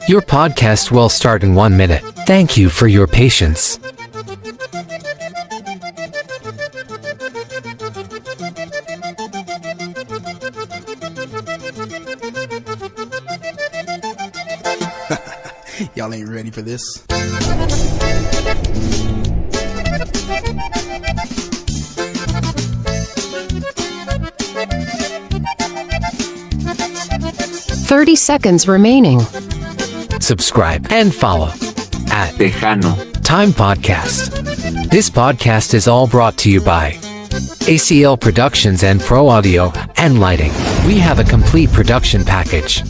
Your podcast will start in 1 minute. Thank you for your patience. Y'all ain't ready for this. Thirty seconds remaining. Subscribe and follow at Tejano. Time Podcast. This podcast is all brought to you by ACL Productions and Pro Audio and Lighting. We have a complete production package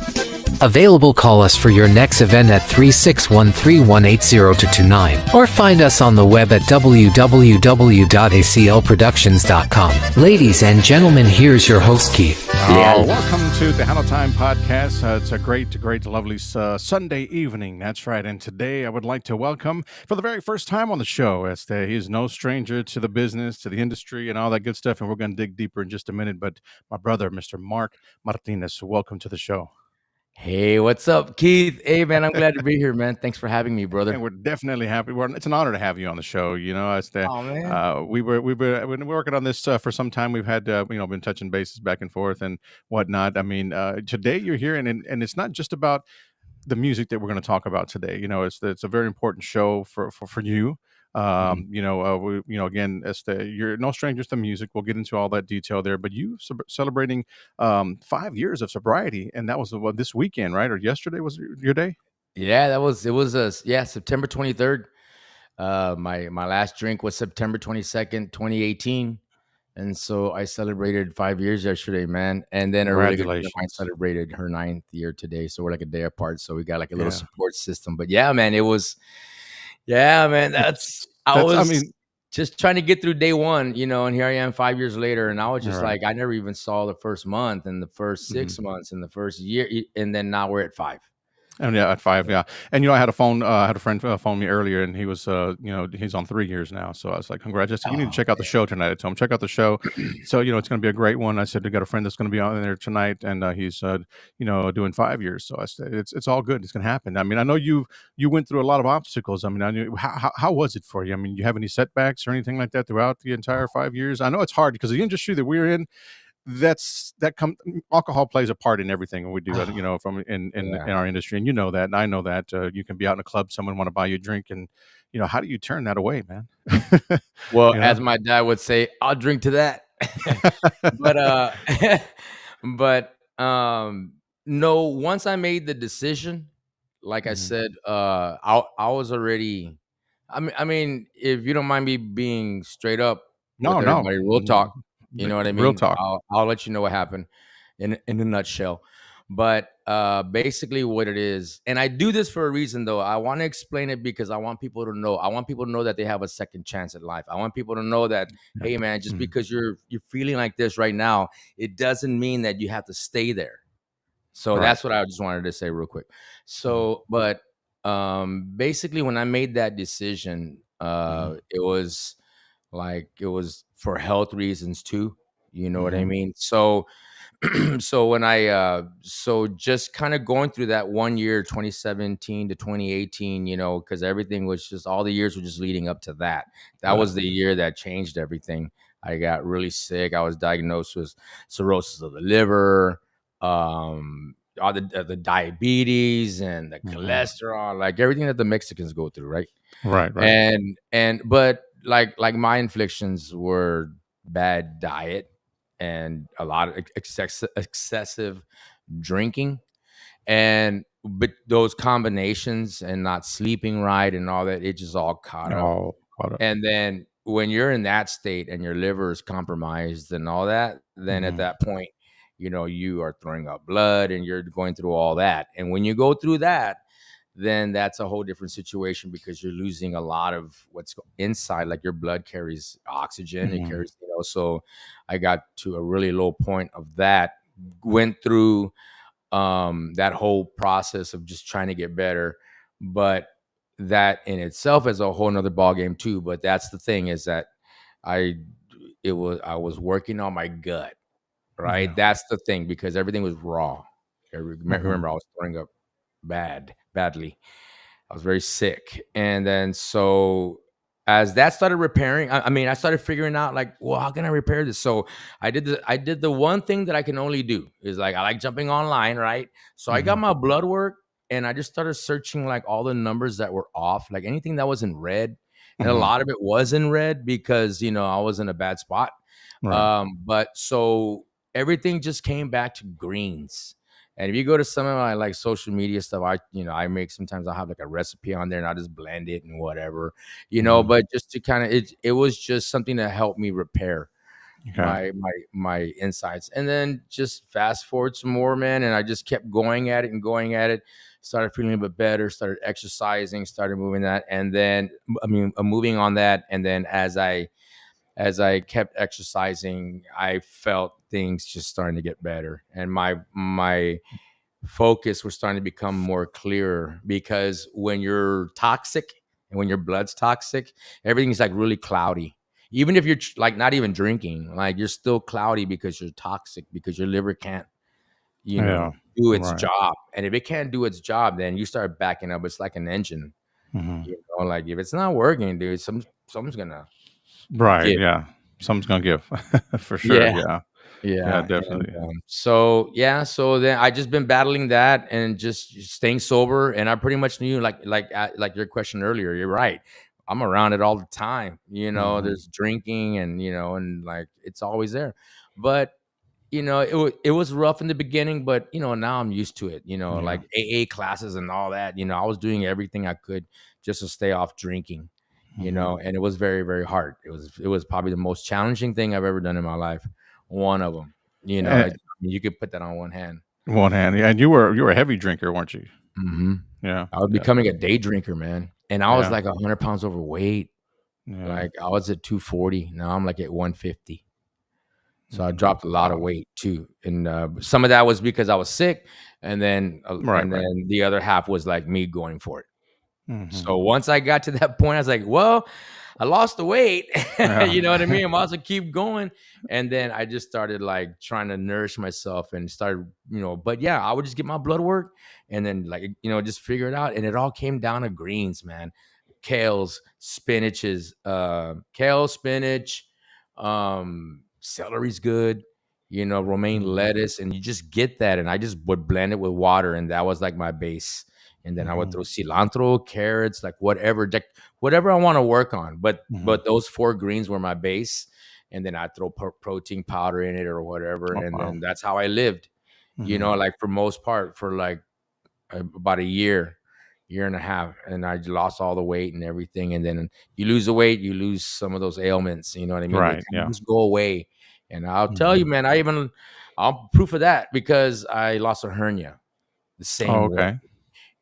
available. Call us for your next event at 361-318-0229 or find us on the web at www.aclproductions.com. Ladies and gentlemen, here's your host, Keith. Welcome to the Tejano Time Podcast. It's a great, lovely Sunday evening. That's right. And today I would like to welcome, for the very first time on the show, he's no stranger to the business, to the industry, and all that good stuff. And we're going to dig deeper in just a minute. But my brother, Mr. Marc Martinez, welcome to the show. Hey, what's up, Keith? Hey, man, I'm glad to be here, man. Thanks for having me, brother. And we're definitely happy. It's an honor to have you on the show. You know, man. We've been working on this for some time. We've had been touching bases back and forth and whatnot. I mean, today you're here, and it's not just about the music that we're going to talk about today. You know, it's a very important show for you. Again, you're no strangers to music. We'll get into all that detail there, but you celebrating 5 years of sobriety, and that was this weekend, right? Or yesterday was your day? Yeah, it was September 23rd. My last drink was September 22nd, 2018. And so I celebrated 5 years yesterday, man. And then a really good friend of mine celebrated her 9th year today. So we're like a day apart. So we got like a little support system. But yeah, man, I was just trying to get through day one, and here I am 5 years later. And I was just like, I never even saw the first month and the first 6 months and the first year. And then now we're at 5. And at 5, yeah. And I had a friend phone me earlier, and he was he's on 3 years now. So I was like, congratulations. You need to check out the show tonight. I told him, check out the show. So it's going to be a great one. I said, we got a friend that's going to be on there tonight, and he's doing 5 years. So I said, it's all good. It's going to happen. I mean, I know you went through a lot of obstacles. I mean, I knew how was it for you? I mean, you have any setbacks or anything like that throughout the entire 5 years? I know it's hard because the industry that we're in, alcohol plays a part in everything we do, from in our industry, and that, and I know that. You can be out in a club, someone want to buy you a drink, and how do you turn that away, man? Well, as my dad would say, I'll drink to that. No, once I made the decision, like I said, I was already, I mean, if you don't mind me being straight up, no, we'll talk. You know what I mean? Real talk. I'll let you know what happened in a nutshell. But basically what it is, and I do this for a reason, though. I want to explain it because I want people to know. I want people to know that they have a second chance at life. I want people to know that, hey, man, just because you're feeling like this right now, it doesn't mean that you have to stay there. So that's what I just wanted to say real quick. So, but basically when I made that decision, it was for health reasons too. You know what I mean? So when just kind of going through that 1 year, 2017 to 2018, because everything was just, all the years were just leading up to that. That was the year that changed everything. I got really sick. I was diagnosed with cirrhosis of the liver, all the diabetes and the cholesterol, like everything that the Mexicans go through, right? Right. But like my inflictions were bad diet and a lot of excessive drinking, but those combinations and not sleeping right and all that, it just all caught up. And then when you're in that state and your liver is compromised and all that, then at that point, you are throwing up blood and you're going through all that. And when you go through that, then that's a whole different situation because you're losing a lot of what's inside, like your blood carries oxygen. It carries, so I got to a really low point of that, went through that whole process of just trying to get better. But that in itself is a whole nother ballgame too. But that's the thing, is that I was working on my gut, right? Yeah. That's the thing, because everything was raw. Mhm. remember I was throwing up badly. I was very sick. And then so as that started repairing, I mean, I started figuring out like, well, how can I repair this? So I did the one thing that I can only do is like I like jumping online, right? So I got Mhm. my blood work and I just started searching like all the numbers that were off, like anything that was in red. And a Mhm. lot of it was in red because I was in a bad spot. Right. But so everything just came back to greens. And if you go to some of my like social media stuff, I make sometimes I'll have like a recipe on there and I'll just blend it and whatever. Mhm. But just to kind of it was just something to help me repair Okay. my insides. And then just fast forward some more, man, and I just kept going at it and going at it. Started feeling a bit better, started exercising, started moving that, and then moving on that. And then as I kept exercising, I felt things just starting to get better, and my focus was starting to become more clearer because when you're toxic and when your blood's toxic, everything's like really cloudy. Even if you're like not even drinking, like you're still cloudy because you're toxic because your liver can't, Yeah. do its Right. job. And if it can't do its job, then you start backing up. It's like an engine, Mhm. like if it's not working, dude, something's gonna Right. give. Yeah. Something's gonna give for sure. Yeah. Yeah. Yeah. Yeah, and, Definitely. so then I just been battling that and just staying sober, and I pretty much knew like your question earlier, you're right. I'm around it all the time. Mhm. There's drinking and like it's always there. But it was rough in the beginning, but now I'm used to it. Yeah. Like AA classes and all that. I was doing everything I could just to stay off drinking. Mhm. And it was very, very hard. It was probably the most challenging thing I've ever done in my life. One of them. Eh, You could put that on one hand. one hand. Yeah. And you were a heavy drinker, weren't you? Hmm. Yeah. I was Yeah. becoming a day drinker, man, and I was Yeah. like 100 pounds overweight. Yeah. Like I was at 240. Now I'm like at 150. So I Mhm. dropped a lot of Wow. weight too, and some of that was because I was sick, and then Right. Right. the other half was like me going for it. Mhm. So once I got to that point, I was like, well, I lost the weight. Yeah. You know what I mean? I might as well keep going. And then I just started like trying to nourish myself and but yeah, I would just get my blood work and then just figure it out. And it all came down to greens, man. Kale, spinach, celery's good, romaine Mhm. lettuce, and you just get that. And I just would blend it with water, and that was like my base. And then I would Mhm. throw cilantro, carrots, like whatever I want to work on. But Mhm. but those four greens were my base, and then I throw protein powder in it or whatever, Oh, and wow. then that's how I lived. Mhm. Like for most part, for like about a year and a half, and I lost all the weight and everything. And then you lose the weight, you lose some of those ailments. You know what I mean? They Right. kind of Yeah. just go away. And I'll tell you, Mhm. man, I'm proof of that because I lost a hernia the Oh, same way. okay.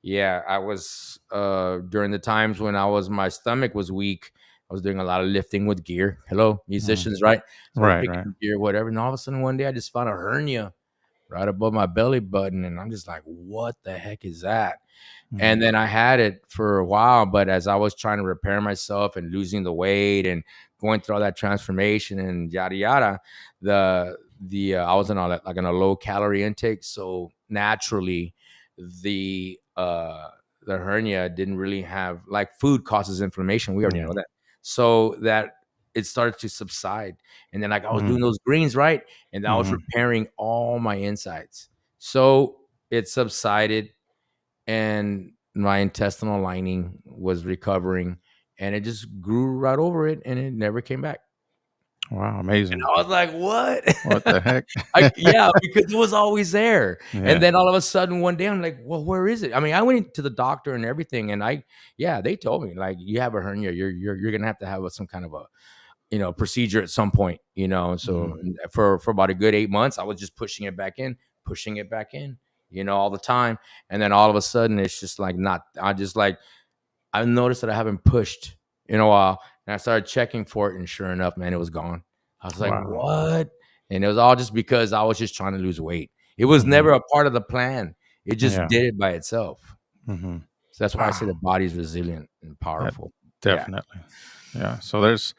Yeah, I was during the times when my stomach was weak. I was doing a lot of lifting with gear. Hello, Mhm. musicians, right? So I was Right. Right. picking up gear, whatever. And all of a sudden, one day, I just found a hernia right above my belly button, and I'm just like, "What the heck is that?" And Mhm. then I had it for a while, but as I was trying to repair myself and losing the weight and going through all that transformation and yada yada, I was like on a low calorie intake, so naturally the uh the hernia didn't really have like food causes inflammation. We already Yeah. know that. So that it started to subside. And then like I was Mhm. doing those greens, right? And I was Mhm. repairing all my insides. So it subsided and my intestinal lining was recovering and it just grew right over it and it never came back. Wow. And Amazing. I was like, "What?" What the heck? Yeah, because it was always there. And Yeah. then all of a sudden one day I'm like, "Well, where is it?" I mean, I went to the doctor and everything and yeah, they told me like you have a hernia. You're going to have some kind of a procedure at some point, so Mhm. for about a good 8 months I was just pushing it back in, all the time. And then all of a sudden it's just like not I just like I noticed that I haven't pushed in a while, and I started checking for it, and sure enough, man, it was gone. I was like, Wow. "What?" And it was all just because I was just trying to lose weight. It was Mhm. never a part of the plan. It just Yeah. did it by itself. Mhm. So that's why I say Wow. the body's resilient and That powerful. Yeah. definitely. Yeah. So there's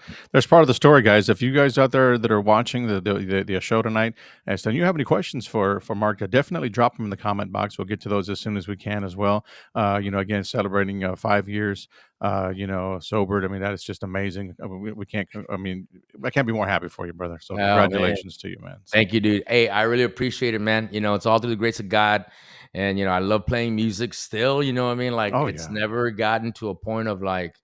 part of the story, guys. If you guys out there that are watching the show tonight, and so you have any questions for Mark, definitely drop them in the comment box. We'll get to those as soon as we can as well. Again, celebrating 5 years, sobered. I mean, that is just amazing. I mean, we can't. I mean, I can't be more happy for you, brother. So Oh man, congratulations to you, man. So, thank you, dude. Hey, I really appreciate it, man. It's all through the grace of God, and I love playing music still. You know what I mean? Like oh it's yeah. never gotten to a point of like,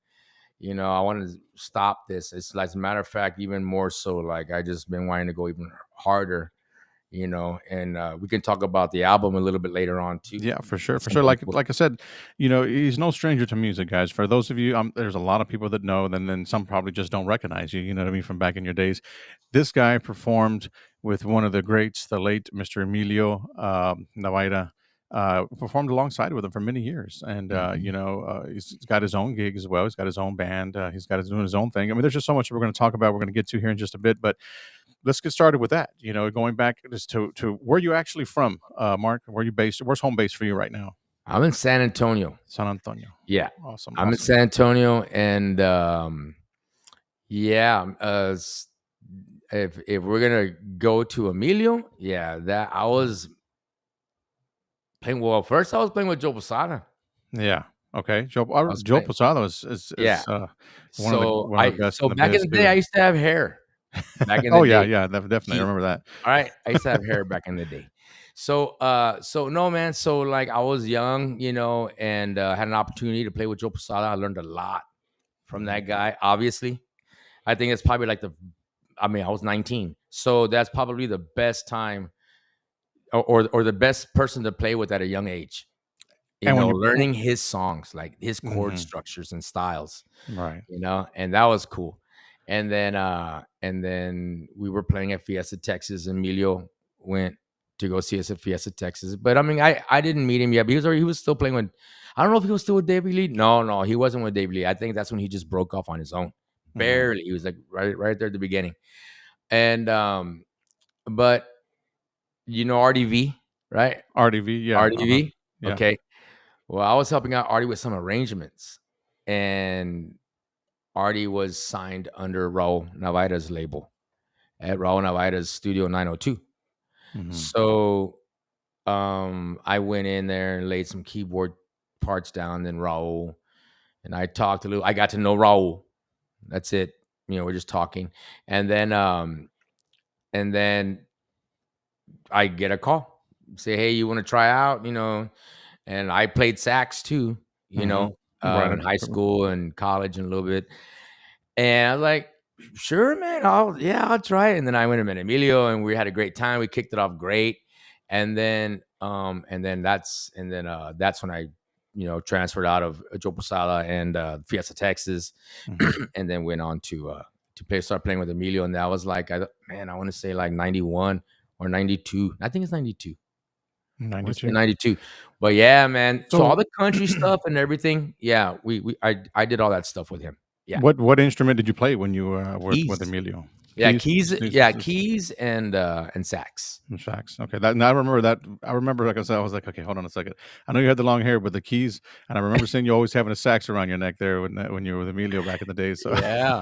I want to stop this. It's like, as a matter of fact, even more so. Like I just been wanting to go even harder. And we can talk about the album a little bit later on too. Yeah, for sure, for sure. Something cool. Like I said, he's no stranger to music, guys. For those of you, there's a lot of people that know, then some probably just don't recognize you. You know what I mean, from back in your days. This guy performed with one of the greats, the late Mr. Emilio Navaira. Performed alongside with him for many years, and Mhm. he's got his own gig as well. He's got his own band. He's got doing his own thing. I mean, there's just so much we're going to talk about. We're going to get to here in just a bit, but let's get started with that. Going back just to where you actually from, Mark. Where you based? Where's home base for you right now? I'm in San Antonio. San Antonio. Yeah, Awesome, I'm in awesome. San Antonio, and yeah, if we're gonna go to Emilio, yeah, that I was playing. Well, first I was playing with Joe Posada. Yeah. Okay. I was Joe playing, Posado is yeah. So one of the best so in the back in biz the day, too. I used to have hair. Back in the Oh yeah, day, yeah, definitely. I he remember that. all right. I used to have hair back in the day. So no, man. So like I was young, and had an opportunity to play with Joe Posada. I learned a lot from that Mhm. guy. Obviously, I think it's probably like I mean, I was 19, so that's probably the best time, or the best person to play with at a young age. And when you Learning his songs, like his chord mhm, structures and styles, right. and that was cool. And then we were playing at Fiesta, Texas. Emilio went to go see us at Fiesta, Texas. But I mean, I didn't meet him yet, but he was still playing with, I don't know if he was still with David Lee. No, he wasn't with David Lee. I think that's when he just broke off on his own. Mhm. Barely. He was like right there at the beginning. And but RDV, right? RDV, yeah. Uh-huh. RDV. Yeah. Okay. Well, I was helping out Artie with some arrangements, and Artie was signed under Raul Navaira's label at Raul Navaira's Studio 902. Mhm. So I went in there and laid some keyboard parts down, then Raul, and I talked a little. I got to know Raul. That's it. We're just talking. And then I get a call. Say, hey, you want to try out? And I played sax too, Mhm. in Right. high school and college and a little bit. And I was like, sure, man, I'll try it. And then I went and met Emilio, and we had a great time. We kicked it off great. And then that's when I, transferred out of Joe Posada and Fiesta, Texas, Mhm. and then went on to start playing with Emilio. And that was like, I want to say like 91 or 92. I think it's 92. I want to say 92. 92. But yeah, man. So all So the country stuff and everything. Yeah, I did all that stuff with him. Yeah. what instrument did you play when you were with Keys. Emilio? Yeah, Keys? keys. Keys Yeah, keys and sax. and sax. Okay, that now I remember that. I remember, like I said, I was like, okay, hold on a second. I know you had the long hair, but the keys, and I remember seeing you always having a sax around your neck there when you were with Emilio back in the day. So, Yeah.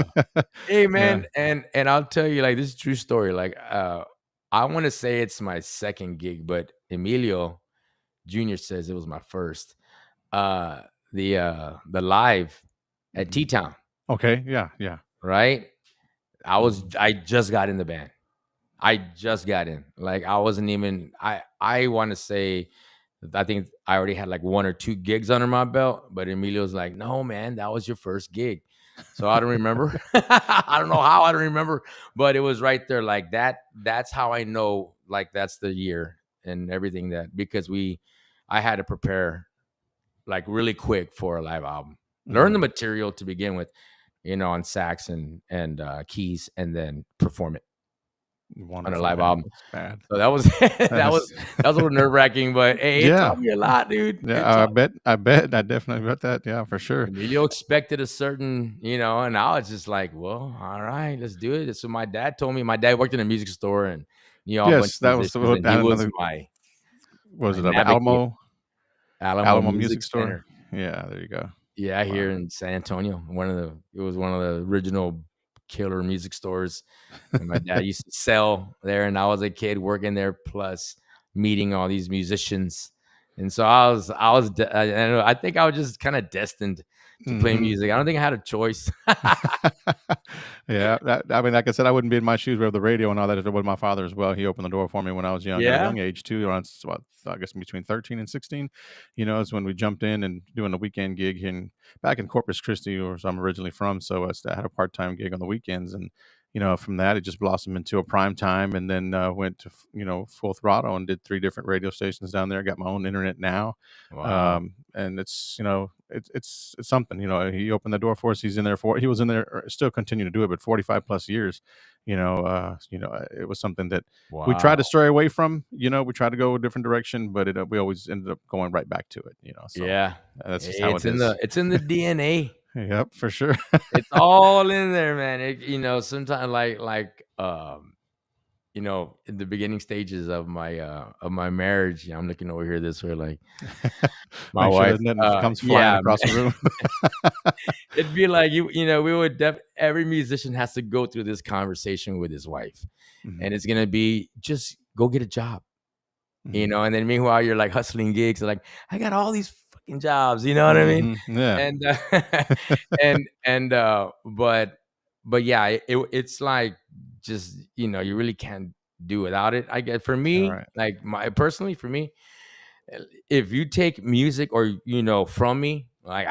Hey yeah. man, and I'll tell you, like, this is a true story. Like I want to say it's my second gig, but Emilio Jr. says it was my first. Uh the live at T Mhm. Town, Okay, yeah, yeah. right? Mhm. I just got in the band. I just got in. Like I wasn't even I want to say I think I already had like one or two gigs under my belt, but Emilio's like, "No, man, that was your first gig." So I don't remember. I don't know how I don't remember, but it was right there like that. That's how I know like that's the year and everything, that because I had to prepare like really quick for a live album. Learn the Mhm. material to begin with, on sax and keys, and then perform it on a Wonderful, live man. album. That's bad. So that was That that was is that was a little nerve wracking, but hey, it yeah. taught me a lot, dude. Yeah, It taught I bet, I definitely bet that, yeah, for sure. Emilio expected a certain, and I was just like, well, all right, let's do it. So my dad told me, my dad worked in a music store and a bunch Yes, of that was musicians, and he was another my was it, navigator, Alamo Alamo Alamo Music Music Store? Center. Yeah, there you go. Yeah, Wow. here in San Antonio, it was one of the original killer music stores, and my dad used to sell there, and I was a kid working there, plus meeting all these musicians, and so I think I was just kind of destined to play Mhm. music. I don't think I had a choice. Yeah, I mean, like I said, I wouldn't be in my shoes with the radio and all that if it was my father as well. He opened the door for me when I was young, at a Yeah. young age too, around what, I guess between 13 and 16. You know, is when we jumped in and doing the weekend gig back in Corpus Christi, where I'm originally from. So I had a part-time gig on the weekends, and from that it just blossomed into a prime time, and then went to full throttle and did 3 different radio stations down there. Got my own internet now, Wow. and it's it's something. He opened the door for us. He was in there, still continue to do it, but 45 plus years. It was something that we tried to Wow. stray away from. We tried to go a different direction, but we always ended up going right back to it. So Yeah. that's just Hey, how it is. it's in the DNA. Yep, for sure. It's all in there, man. Sometimes in the beginning stages of my marriage, I'm looking over here this way, like my Make sure wife, that nothing comes flying yeah, across the room. it'd be like we would every musician has to go through this conversation with his wife, Mhm, and it's gonna be just go get a job, mhm, and then meanwhile you're like hustling gigs, like I got all these fucking jobs, you know what I mean? mhm, yeah. And but yeah, it's like just you really can't do without it. I get for All me, right. like my personally for me, if you take music or from me, like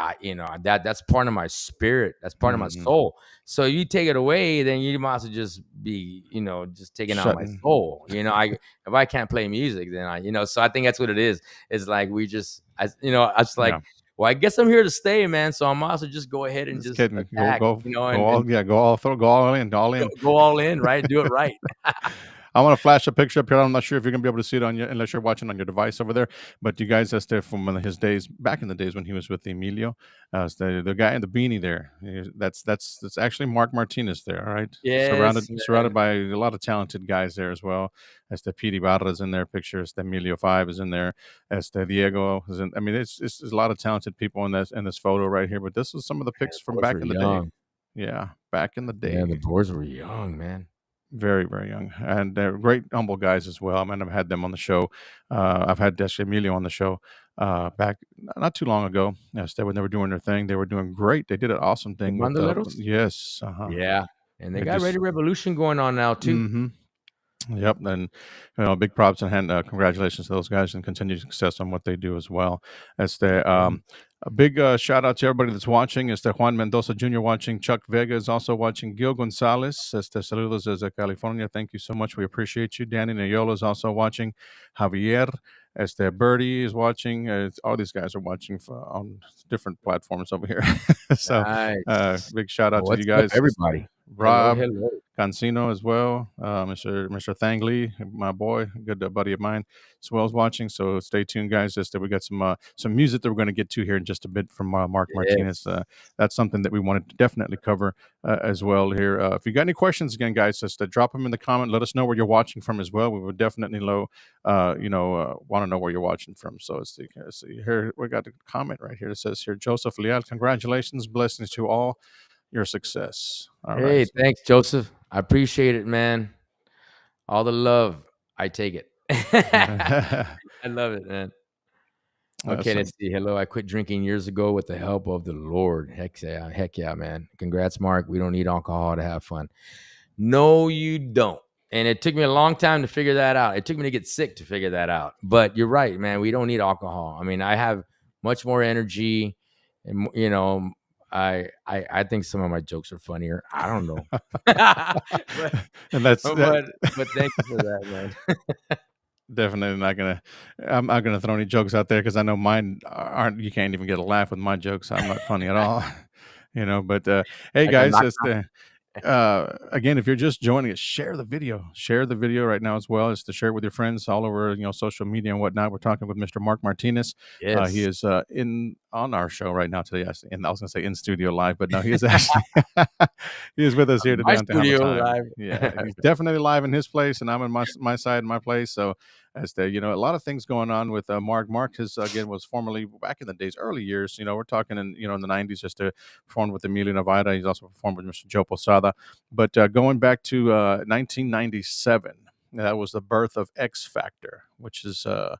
that's part of my spirit, that's part of my Mhm. soul. So you take it away, then you might as well just be just taking out my Shutting. soul. I If I can't play music, then so I think that's what it is. It's like I was like, Yeah. well, I guess I'm here to stay, man, so I might as well just go ahead and Just just kidding. Go attack, go go and all yeah, go all throw go all in, all in. go all in, right, do it right. I wanna flash a picture up here. I'm not sure if you're gonna be able to see it on your unless you're watching on your device over there. But you guys, that's there from one of his days back in the days when he was with Emilio. It's the guy in the beanie there. That's actually Marc Martinez there, all right? Surrounded Yes, surrounded man. by a lot of talented guys there as well. As the Petey Barra's in there, pictures, the Emilio 5 is in there, as the Diego is in. I mean, it's a lot of talented people in this photo right here, but this is some of the Man, pics the from boys back were in the day. young. Yeah, back in the Yeah, the day. boys were young, man. Very, very young, and they're great, humble guys as well. I mean, I've had them on the show. I've had Desha Emilio on the show back not too long ago. Yes, when they were doing their thing, they were doing great. They did an awesome The thing with the Bandoleros? yes, Yeah, and they They got just Ready Revolution going on now too. hmm Yep, and big props and congratulations to those guys and continued success on what they do as well. As the Yeah. a big shout out to everybody that's watching. Is the Juan Mendoza Jr. watching? Chuck Vega is also watching. Gil Gonzalez, este saludos desde California. Thank you so much. We appreciate you. Danny Nayola is also watching. Javier, este Birdie is watching. All these guys are watching on different platforms over here. So Nice. big shout out Well, to you what's up, guys. everybody? Hello, Rob, hello. Cancino as well, Mr. Thang Lee, my boy, good buddy of mine, as well as watching. So stay tuned, guys. Just that we got some music that we're going to get to here in just a bit from Marc Martinez. Yes. That's something that we wanted to definitely cover as well here. If you got any questions, again, guys, just drop them in the comment. Let us know where you're watching from as well. We would definitely want to know where you're watching from. So let's see here. We got a comment right here. It says here, Joseph Leal, congratulations, blessings to all your success. All right. Hey, thanks, Joseph. I appreciate it, man. All the love, I take it. I love it, man. Okay, Awesome. let's see. Hello, I quit drinking years ago with the help of the Lord. Heck yeah, man. Congrats, Mark. We don't need alcohol to have fun. No, you don't. And it took me a long time to figure that out. It took me to get sick to figure that out. But you're right, man. We don't need alcohol. I mean, I have much more energy, and I think some of my jokes are funnier. I don't know, but And that's that. but thank you for that, man. Definitely not gonna. I'm not gonna throw any jokes out there because I know mine aren't. You can't even get a laugh with my jokes. I'm not funny at all. But hey, Like a guys, knock just knock. again, if you're just joining us, share the video. Share the video right now as well as to share it with your friends all over, social media and whatnot. We're talking with Mr. Marc Martinez. He Yes, is in on our show right now today. And I was going to say in studio live, but no, he is actually he is with us here my today on To Have a studio Time. live. Yeah, he's definitely live in his place, and I'm in my side, my place. So as the, a lot of things going on with Mark. Mark has again was formerly back in the days, early years. We're talking in in the '90s, just performed with Emilio Navaira. He's also performed with Mr. Joe Posada. But going back to 1997, that was the birth of X Factor, which is a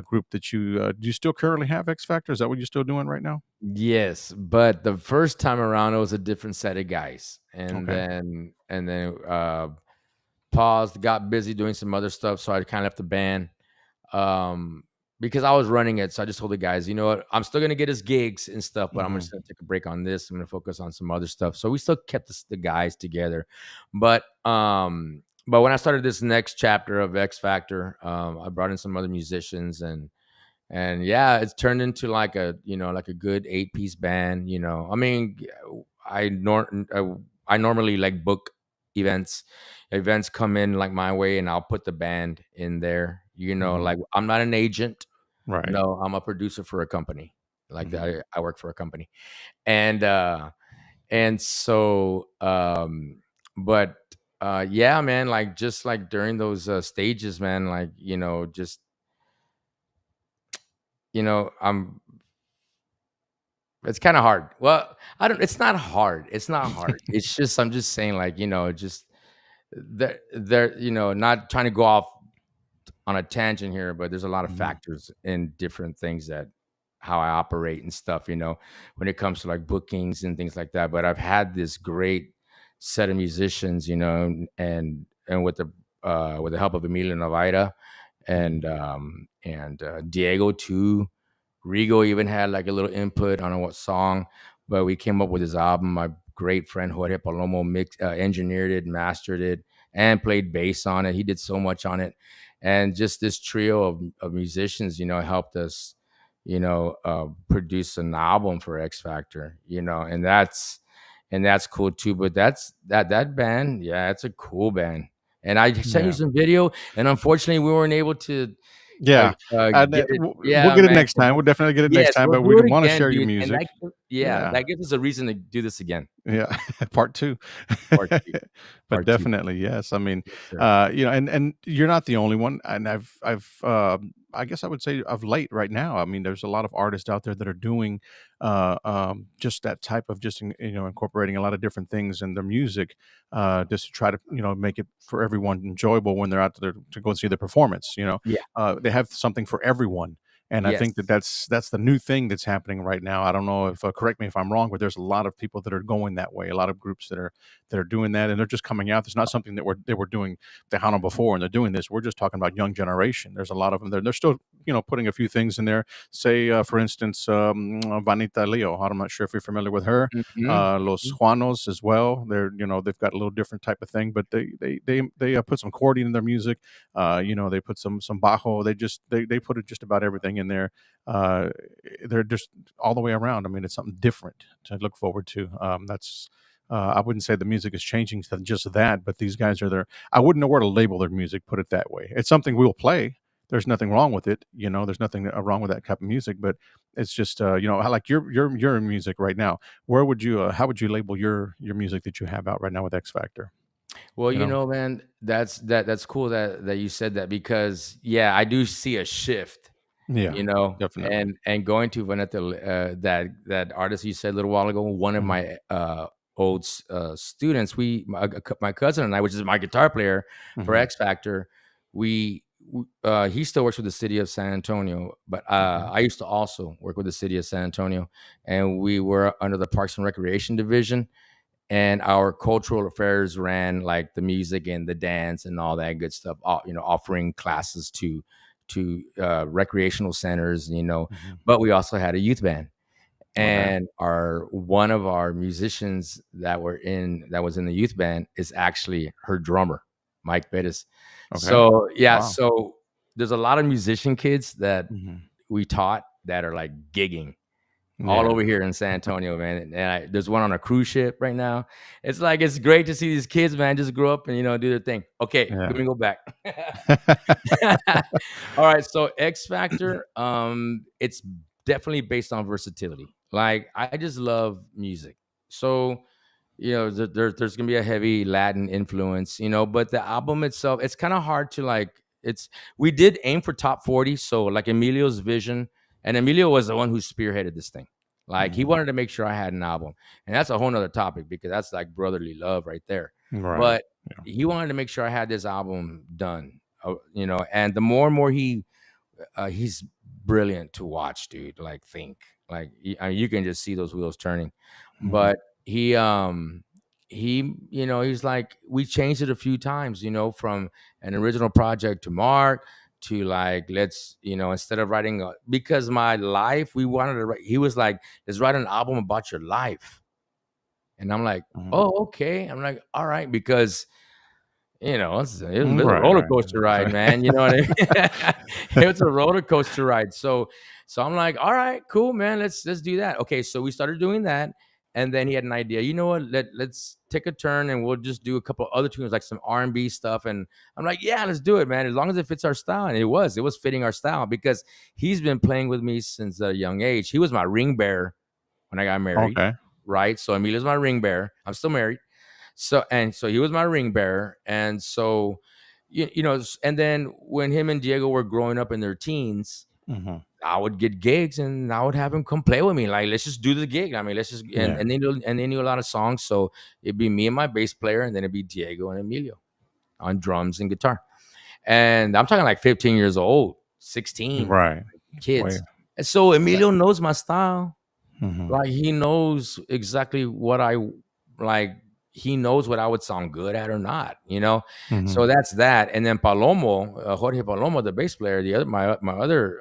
group that do you still currently have X Factor? Is that what you're still doing right now? Yes, but the first time around it was a different set of guys, and Okay. then paused, got busy doing some other stuff, so I kind of left the band. um, because I was running it. So I just told the guys, you know what, I'm still gonna get us gigs and stuff, but I'm Hmm. just gonna take a break on this. I'm gonna focus on some other stuff. So we still kept the guys together, but when I started this next chapter of X Factor, I brought in some other musicians and yeah, it's turned into like like a good 8-piece band. I mean, I nor I normally like book events. Events come in like my way, and I'll put the band in there. Hmm. Like I'm not an agent. Right. No, I'm a producer for a company. Like Hmm. I work for a company, and so but yeah, man, like just like during those stages, man, like just I'm it's kind of hard. Well, I don't. It's not hard. It's not hard. It's just I'm just saying, like just they're not trying to go off on a tangent here, but there's a lot of Hmm. factors in different things that how I operate and stuff. When it comes to like bookings and things like that. But I've had this great set of musicians, and with the help of Emilio Navaira Hmm. and Diego too. Rigo even had like a little input on what song, but we came up with his album. My great friend Jorge Palomo engineered it, mastered it, and played bass on it. He did so much on it, and just this trio of musicians, helped us, produce an album for X Factor, and that's cool too. But that band, yeah, it's a cool band. And I sent you Yeah. some video, and unfortunately, we weren't able to uh, Yeah. And get it. we'll Yeah, get it man. next time. We'll definitely get it next Yes, time. we'll But we do it want to again, share your dude. And music. yeah, Yeah. that gives us a reason to do this again. Yeah, part 2. Part two. But Part two. definitely, yes. I mean, Yes, sir. and you're not the only one, and I guess I would say of late right now, I mean, there's a lot of artists out there that are doing, just that type of just, incorporating a lot of different things in their music, just to try to, make it for everyone enjoyable when they're out there to go see the performance, Yeah. They have something for everyone. And I think that Yes. that's the new thing that's happening right now. I don't know if correct me if I'm wrong, but there's a lot of people that are going that way. A lot of groups that are doing that, and they're just coming out. It's not something that they were doing Tejano before, and they're doing this. We're just talking about young generation. There's a lot of them there. They're still putting a few things in there. Say for instance, Vanita Leo. I'm not sure if you're familiar with her. Mhm. Los Mhm. Juanos as well. They've got a little different type of thing, but they put some accordion in their music. They put some bajo. They put it just about everything in there. Uh, they're just all the way around. I mean, it's something different to look forward to. That's I wouldn't say the music is changing to just that, but these guys are there. I wouldn't know where to label their music. Put it that way. It's something we'll play. There's nothing wrong with it. There's nothing wrong with that type of music, but it's just I like your music right now. Where would you how would you label your music that you have out right now with X Factor? Well, You know? man, that's cool that you said that because yeah, I do see a shift, Yeah, definitely. and going to Vanessa, that artist you said a little while ago, one of Hmm. my old students, my cousin and I, which is my guitar player for Hmm. X Factor, he still works with the city of San Antonio, but Hmm. I used to also work with the city of San Antonio, and we were under the Parks and Recreation division, and our cultural affairs ran like the music and the dance and all that good stuff, offering classes to recreational centers, Hmm. but we also had a youth band, Okay. and our one of our musicians that was in the youth band is actually her drummer, Mike Bettis. Okay. So yeah, Wow. so there's a lot of musician kids that Hmm. we taught that are like gigging all Yeah. over here in San Antonio, man. And there's one on a cruise ship right now. It's like it's great to see these kids, man, just grow up and do their thing. Okay, let Yeah. me go back. All right, so X Factor, it's definitely based on versatility. Like I just love music, so there's gonna be a heavy Latin influence, but the album itself, it's kind of hard to like. it's we did aim for top 40. So like Emilio's vision, and Emilio was the one who spearheaded this thing. Like he Mhm. wanted to make sure I had an album, and that's a whole nother topic because that's like brotherly love right there. Right. But he wanted to make sure I had this album done, and the more and more he's brilliant to watch, dude. Like think, like you can just see those wheels turning. Mhm. But he's like we changed it a few times, from an original project to Mark to like instead of writing because my life we wanted to write. He was like, let's write an album about your life, and I'm like, Mhm. oh okay. I'm like, all right, because it was a Right, roller right. coaster ride, Sorry. man. You know what I mean? It was a roller coaster ride. So I'm like, all right, cool, man. Let's do that. Okay, so we started doing that, and then he had an idea. You know what? Let's take a turn, and we'll just do a couple other tunes, like some R&B stuff. And I'm like, yeah, let's do it, man. As long as it fits our style, and it was fitting our style because he's been playing with me since a young age. He was my ring bearer when I got married, Okay. right? So Emilio's my ring bearer. I'm still married. So he was my ring bearer, and so and then when him and Diego were growing up in their teens, Mhm. I would get gigs and I would have him come play with me. Like, let's just do the gig. I mean, let's just Yeah. and they knew a lot of songs, so it'd be me and my bass player, and then it'd be Diego and Emilio on drums and guitar. And I'm talking like 15 years old, 16 Right. Way. kids. And so That Emilio knows my style. Mhm. Like he knows exactly what I like. He knows what I would sound good at or not. So Mhm. that's that. And then Palomo, Jorge Palomo, the bass player, the other my other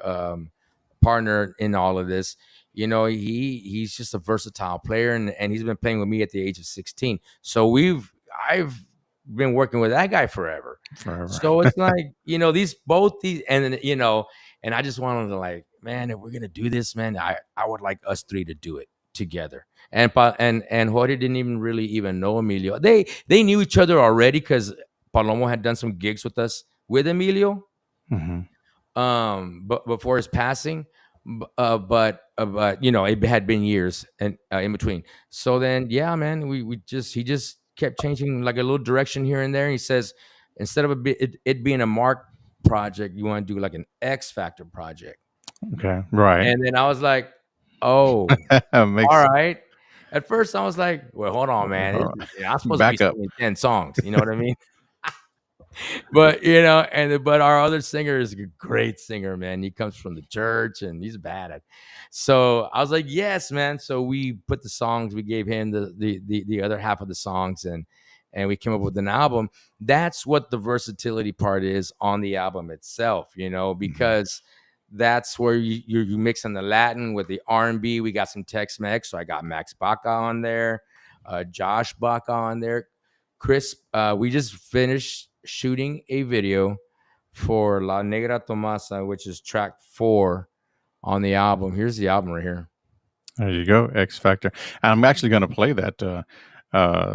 partner in all of this. He's just a versatile player, and he's been playing with me at the age of 16. So I've been working with that guy forever. Forever. So it's like, these, and then, and I just wanted to like, man, if we're gonna do this, man, I would like us three to do it together. And Jorge didn't even really even know Emilio. They knew each other already because Palomo had done some gigs with us with Emilio, Mhm. but before his passing. But it had been years and in between. So then, yeah, man, he just kept changing like a little direction here and there. And he says, instead of it being a Mark project, you want to do like an X Factor project. Okay. Right. And then I was like, oh, all Makes right. At first, I was like, well, hold on, man. I'm supposed to be back up. singing 10 songs. You know what I mean? But our other singer is a great singer, man. He comes from the church and he's bad at. So I was like, yes, man. So we put the songs. We gave him the other half of the songs, and we came up with an album. That's what the versatility part is on the album itself, Mhm. because that's where you mixing the Latin with the R&B. We got some Tex-Mex, so I got Max Baca on there, Josh Baca on there. Chris, we just finished shooting a video for La Negra Tomasa, which is track 4 on the album. Here's the album right here. There you go, X Factor. And I'm actually gonna play that,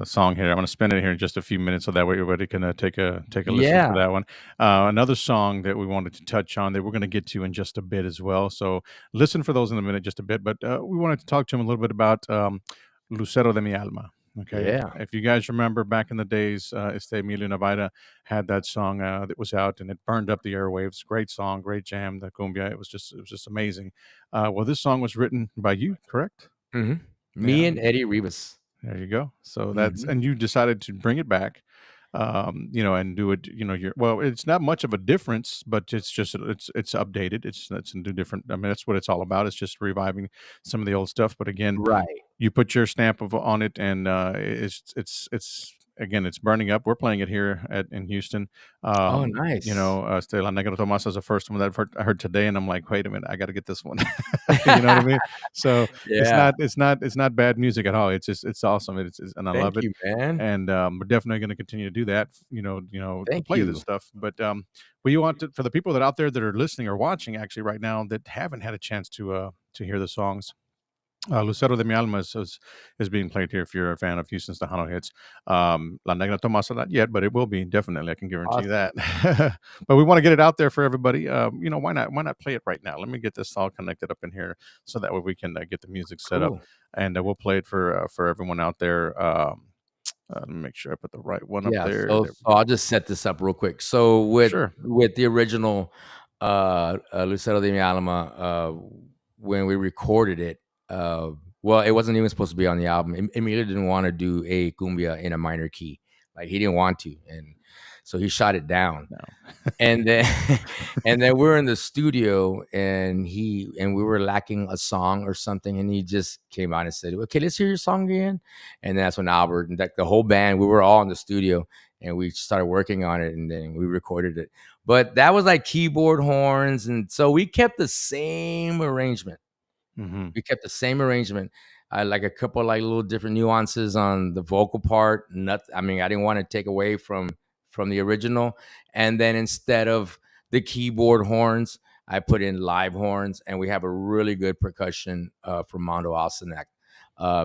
song here. I'm gonna spin it here in just a few minutes so that way everybody can, take a listen to Yeah, that one. Another song that we wanted to touch on that we're gonna get to in just a bit as well, so listen for those in a minute, just a bit, but, we wanted to talk to him a little bit about, Lucero de mi alma, okay? yeah. If you guys remember back in the days, Emilio Navaira had that song, that was out, and it burned up the airwaves. Great song, great jam, the cumbia, it was just amazing. Well, this song was written by you, correct? hmm Me Yeah, and Eddie Rivas. there you go. So that's hmm and you decided to bring it back, and do it. It's not much of a difference, but it's updated. It's a new different. I mean, that's what it's all about. It's just reviving some of the old stuff. But again, Right. you put your stamp on it, and it's again, it's burning up. We're playing it here in Houston. Oh, nice. La Negra Tomas is the first one that I heard today, and I'm like, wait a minute, I got to get this one. You know what I mean? So it's Yeah. not it's not bad music at all. It's awesome. And I Thank love it. you, man. And we're definitely going to continue to do that. To Thank play this you. stuff. But we want to for the people that out there that are listening or watching actually right now that haven't had a chance to hear the songs. Lucero de mi alma is being played here if you're a fan of Houston's Tejano hits. La Negra Tomasa, not yet, but it will be definitely. I can guarantee you Awesome. that. But we want to get it out there for everybody. Why not play it right now? Let me get this all connected up in here so that way we can get the music set up, Cool. and we'll play it for everyone out there. Let me make sure I put the right one up Yeah, there. so There so I'll just set this up real quick. So Sure. with the original Lucero de mi Alma, when we recorded it, well, it wasn't even supposed to be on the album. Emilio didn't want to do a cumbia in a minor key, like he didn't want to, and so he shot it down. No. And then and then we're in the studio, and we were lacking a song or something, and he just came out and said, "Okay, let's hear your song again." And that's when Albert and the whole band, we were all in the studio, and we started working on it, and then we recorded it. But that was like keyboard, horns, and so we kept the same arrangement. Mm-hmm. We kept the same arrangement. I like a couple like little different nuances on the vocal part. I mean, I didn't want to take away from the original. And then instead of the keyboard horns, I put in live horns, and we have a really good percussion from Mondo Alcenac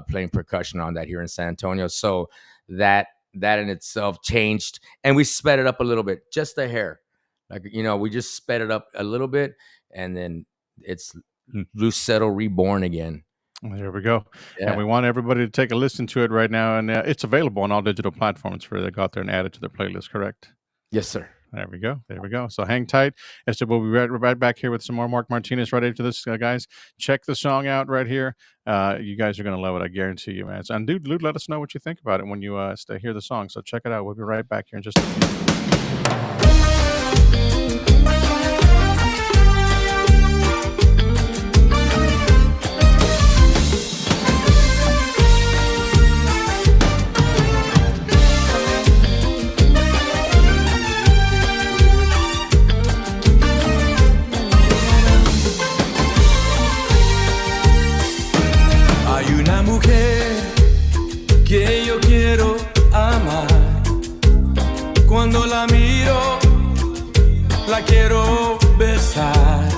playing percussion on that here in San Antonio. So that in itself changed, and we sped it up a little bit, just a hair. Like, we just sped it up a little bit, and then it's Lucero reborn again. There we go. Yeah. And we want everybody to take a listen to it right now. And it's available on all digital platforms for they go out there and add it to their playlist, correct? Yes, sir. There we go. There we go. So hang tight. Esther, we'll be right back here with some more Marc Martinez right after this, guys. Check the song out right here. You guys are going to love it. I guarantee you, man. And dude, let us know what you think about it when you hear the song. So check it out. We'll be right back here in just a few. Que yo quiero amar. Cuando la miro, la quiero besar.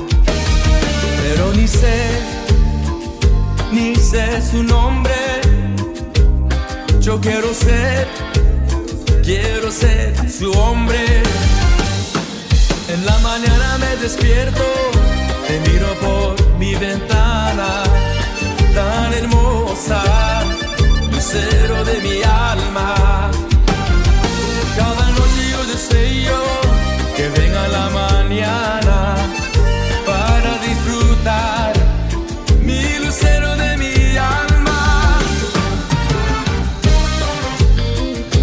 Pero ni sé su nombre. Yo quiero ser su hombre. En la mañana me despierto, te miro por mi ventana, tan hermosa, lucero de mi alma. Cada noche yo deseo que venga la mañana para disfrutar mi lucero de mi alma.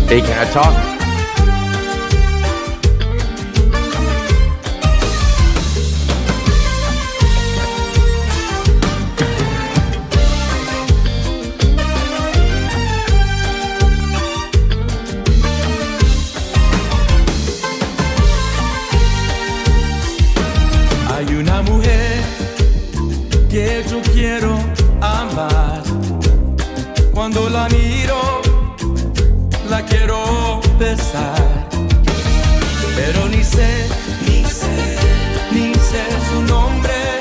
Hey, can I talk? Hay una mujer que yo quiero amar. Cuando la miro, la quiero besar. Pero ni sé su nombre.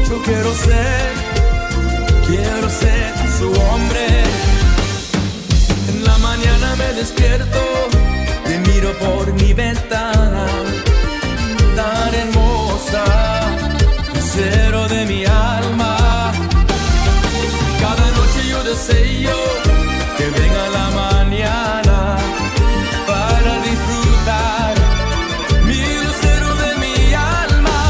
Yo quiero ser su hombre. En la mañana me despierto, te miro por mi ventana, tan hermosa, lucero de mi alma. Cada noche yo deseo que venga la mañana para disfrutar mi lucero de mi alma.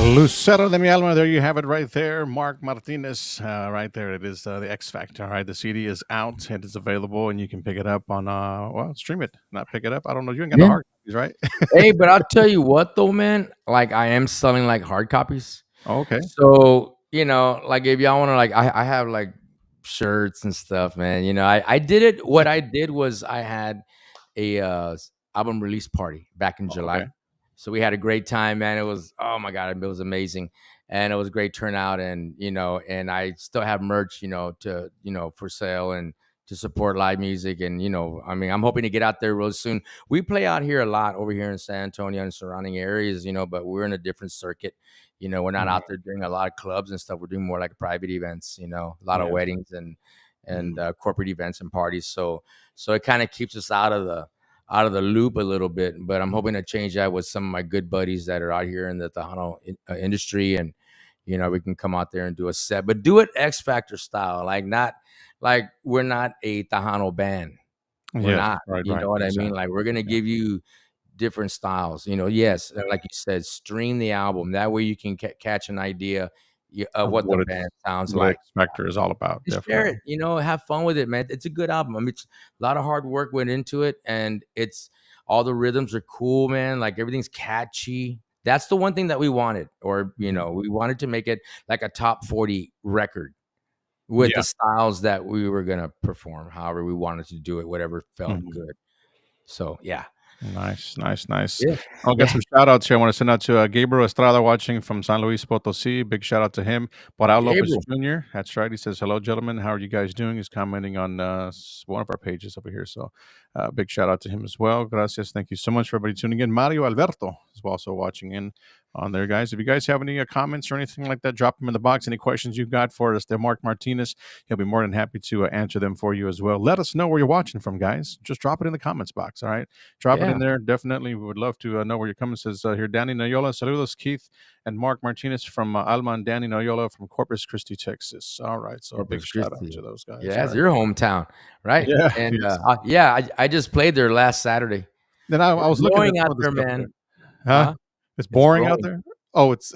Lucero de mi alma. There you have it right there. Marc Martinez. Right there. It is the X Factor. All right. The CD is out. It is available and you can pick it up on, well, stream it. Not pick it up. I don't know. You ain't got the Yeah. hard copies, right? Hey, but I'll tell you what though, man. Like I am selling like hard copies. Oh, okay. So, like if y'all want to I have like shirts and stuff, man. I did it. What I did was I had a album release party back in July. Okay. So we had a great time, man. It was, oh my God, it was amazing. And it was a great turnout. And, and I still have merch, for sale and to support live music. And, I'm hoping to get out there real soon. We play out here a lot over here in San Antonio and surrounding areas, but we're in a different circuit. We're not out there doing a lot of clubs and stuff. We're doing more like private events, a lot of weddings and corporate events and parties. So it kind of keeps us out of the loop a little bit, but I'm hoping to change that with some of my good buddies that are out here in the Tejano industry, and we can come out there and do a set, but do it X Factor style, not like we're not a Tejano band. We're not, right, you right. know what I mean? Exactly. Like we're gonna give you different styles. Yes, like you said, stream the album. That way you can catch an idea of what the band sounds What like. X Factor is all about. Just share Definitely. it, have fun with it, man. It's a good album. I mean, it's a lot of hard work went into it, and it's all the rhythms are cool, man. Like everything's catchy. That's the one thing that we wanted, or we wanted to make it like a top 40 record with the styles that we were gonna perform, however we wanted to do it, whatever felt good. So yeah. Nice. Yeah. I'll get some shout outs here. I want to send out to Gabriel Estrada watching from San Luis Potosí. Big shout out to him. Parao Lopez Gabriel. Jr. That's right. He says, hello, gentlemen. How are you guys doing? He's commenting on one of our pages over here. So big shout out to him as well. Gracias. Thank you so much for everybody tuning in. Mario Alberto is also watching in on there, guys. If you guys have any comments or anything like that, drop them in the box. Any questions you've got for us, they're Marc Martinez. He'll be more than happy to answer them for you as well. Let us know where you're watching from, guys. Just drop it in the comments box. All right. Drop it in there. Definitely. We would love to know where you're coming. Says here, Danny Noyola. Saludos, Keith and Marc Martinez from Alma and Danny Noyola from Corpus Christi, Texas. All right. So Corpus big shout Christi. out to those guys. Yeah, that's your hometown, right? Yeah. And yes. I just played there last Saturday. Then I was looking at out there, man. Huh? It's boring out there. Oh, it's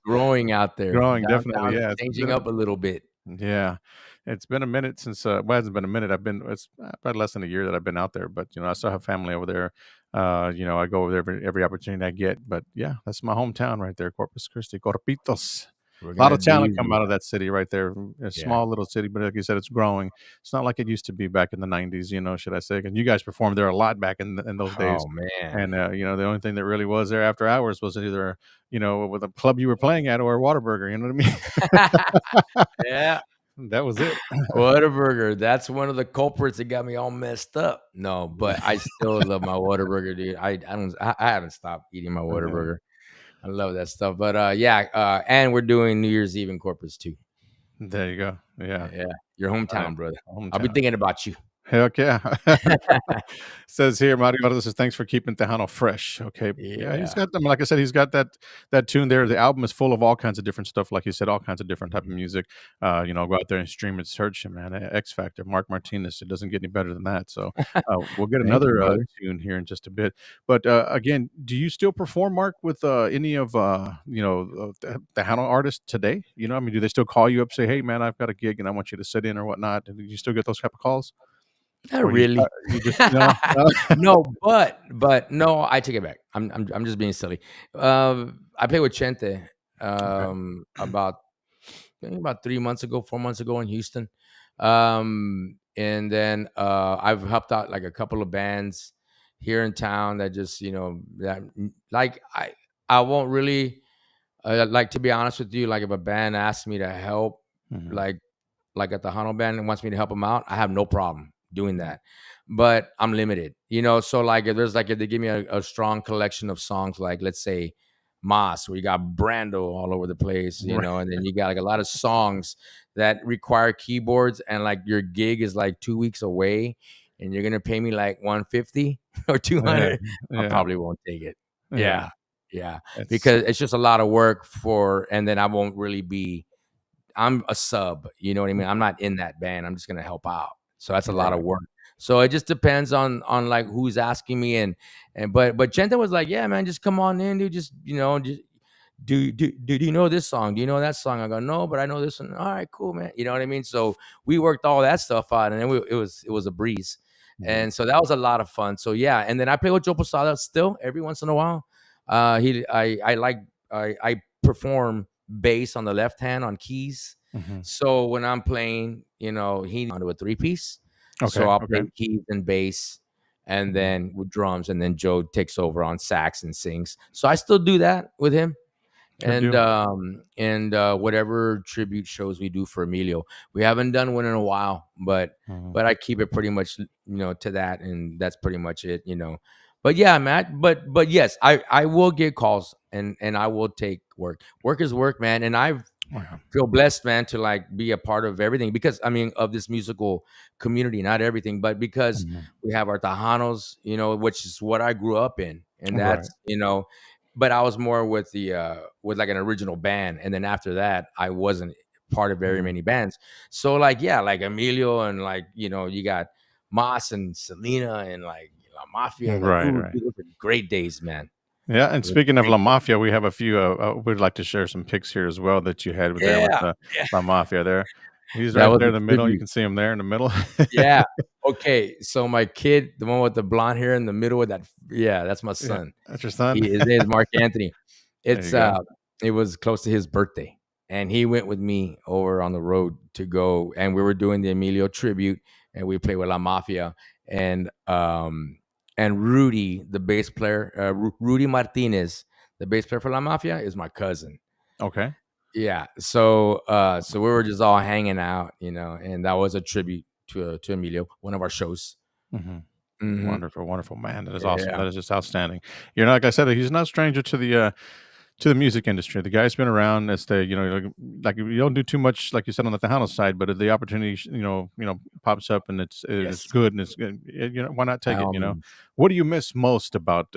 growing out there. Growing, Downtown, definitely. Yeah, changing up a little bit. Yeah, it's been a minute since. Well, it hasn't been a minute. It's about less than a year that I've been out there. But I still have family over there. I go over there every opportunity I get. But yeah, that's my hometown right there, Corpus Christi, Corpitos. A lot of talent come out of that city right there. A small little city, but like you said, it's growing. It's not like it used to be back in the 90s, should I say. And you guys performed there a lot back in those days. Oh, man. And, the only thing that really was there after hours was either, with a club you were playing at or a Whataburger, you know what I mean? Yeah. That was it. Whataburger. That's one of the culprits that got me all messed up. No, but I still love my Whataburger, dude. I haven't stopped eating my Whataburger. I love that stuff. But and we're doing New Year's Eve in Corpus too. There you go. Yeah. Your hometown, brother. I'll be thinking about you. Heck yeah. Says here, Mario says, thanks for keeping Tejano fresh. Okay. Yeah, he's got them. Like I said, he's got that tune there. The album is full of all kinds of different stuff. Like you said, all kinds of different type of music. Go out there and stream it, search him, man. X Factor, Marc Martinez. It doesn't get any better than that. So we'll get another tune here in just a bit. But again, do you still perform, Mark, with any of the Tejano artists today? Do they still call you up, say, hey man, I've got a gig and I want you to sit in or whatnot? Do you still get those type of calls? Not really. You just no, but no, I take it back. I'm just being silly. I played with Chente about 4 months ago in Houston. And then I've helped out like a couple of bands here in town that just that like I won't really like, to be honest with you, like if a band asks me to help, like a Tejano band and wants me to help them out, I have no problem doing that, but I'm limited, so like if they give me a strong collection of songs, like let's say Mas, where you got Brando all over the place, and then you got like a lot of songs that require keyboards, and like your gig is like 2 weeks away and you're gonna pay me like 150 or 200, I probably won't take it. Yeah. Because it's just a lot of work and then I won't really be, I'm a sub, you know what I mean? I'm not in that band. I'm just gonna help out. So that's a lot of work. So it just depends on like who's asking me, but Chente was like, yeah, man, just come on in, dude. Just do you know this song? Do you know that song? I go, no, but I know this one. All right, cool, man. You know what I mean? So we worked all that stuff out, and then it was a breeze. Mhm. And so that was a lot of fun. So yeah, and then I play with Joe Posada still every once in a while. I perform bass on the left hand on keys. Mhm. So when I'm playing, he onto a three piece. So Okay. I'll Okay. play keys and bass, and Mhm. then with drums, and then Joe takes over on sax and sings. So I still do that with him, Good and deal. whatever tribute shows we do for Emilio. We haven't done one in a while, but Mhm. I keep it pretty much to that, and that's pretty much it. But yeah, Matt. But yes, I will get calls, and I will take work. Work is work, man, and I Wow. feel blessed, man, to like be a part of everything, because I mean, of this musical community, not everything, but because Mhm. we have our Tejanos, which is what I grew up in, and Right. that's. But I was more with the with like an original band, and then after that I wasn't part of very Mhm. many bands. So like, yeah, like Emilio, and like, you got Mas and Selena, and like La Mafia, like, Right. ooh, Right. dude, those are great days, man. Yeah, and Those are speaking of great La days. Mafia, we have a few. We'd like to share some pics here as well that you had with there with Yeah, yeah, La Mafia. There, he's that right was there a in the middle. You tribute. can see him there in the middle. Yeah. Okay. So my kid, the one with the blonde hair in the middle with that, yeah, that's my Yeah, son. that's your son. His name is Mark Anthony. There It's you go. it was close to his birthday, and he went with me over on the road to go, and we were doing the Emilio tribute, and we played with La Mafia, and Rudy, the bass player, Rudy Martinez, the bass player for La Mafia, is my cousin. Okay. Yeah. So we were just all hanging out, and that was a tribute to Emilio, one of our shows. Hmm. Hmm. Wonderful, wonderful, man. That is awesome. Yeah. That is just outstanding. Like I said, he's no stranger to the music industry. The guy's been around. As the like you don't do too much, like you said on the Tejano side, but if the opportunity pops up and it's Yes. good and it's good, why not By take it? all means. What do you miss most about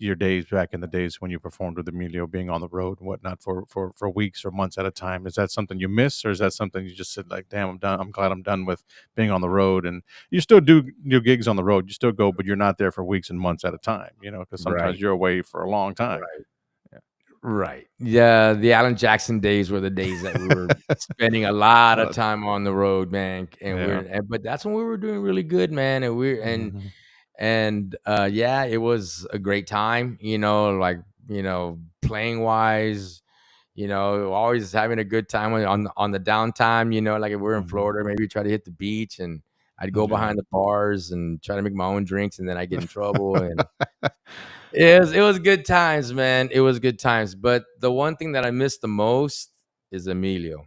your days back in the days when you performed with Emilio, being on the road and whatnot for weeks or months at a time? Is that something you miss, or is that something you just said like, damn, I'm done. I'm glad I'm done with being on the road. And you still do your gigs on the road. You still go, but you're not there for weeks and months at a time. Because sometimes Right. you're away for a long time. Right. Right. Yeah. The Alan Jackson days were the days that we were spending a lot of Uh, time on the road, man. yeah. But that's when we were doing really good, man. And we're, Mhm. and yeah, it was a great time, like, playing wise, always having a good time on the downtime, like if we're in Mhm. Florida, maybe try to hit the beach, and I'd go Yeah. behind the bars and try to make my own drinks, and then I get in trouble. And it was good times, man. It was good times. But the one thing that I miss the most is Emilio.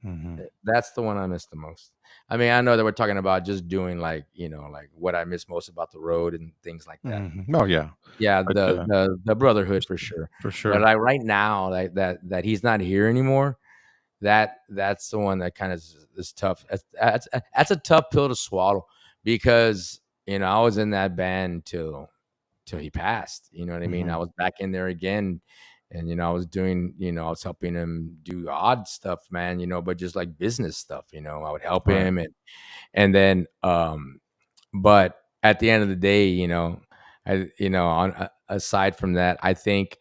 Mhm. That's the one I miss the most. I mean, I know that we're talking about just doing like, like what I miss most about the road and things like that. Mhm. Oh, yeah. Yeah, But, the brotherhood just for sure. for But sure. like right now, like that he's not here anymore. That's the one that kind of is tough. That's a tough pill to swallow, because I was in that band till he passed. You know what I mean? I Mhm. was back in there again, and I was doing, I was helping him do odd stuff, man. But just like business stuff. I would help Right. him, and then but at the end of the day, on aside from that, I think,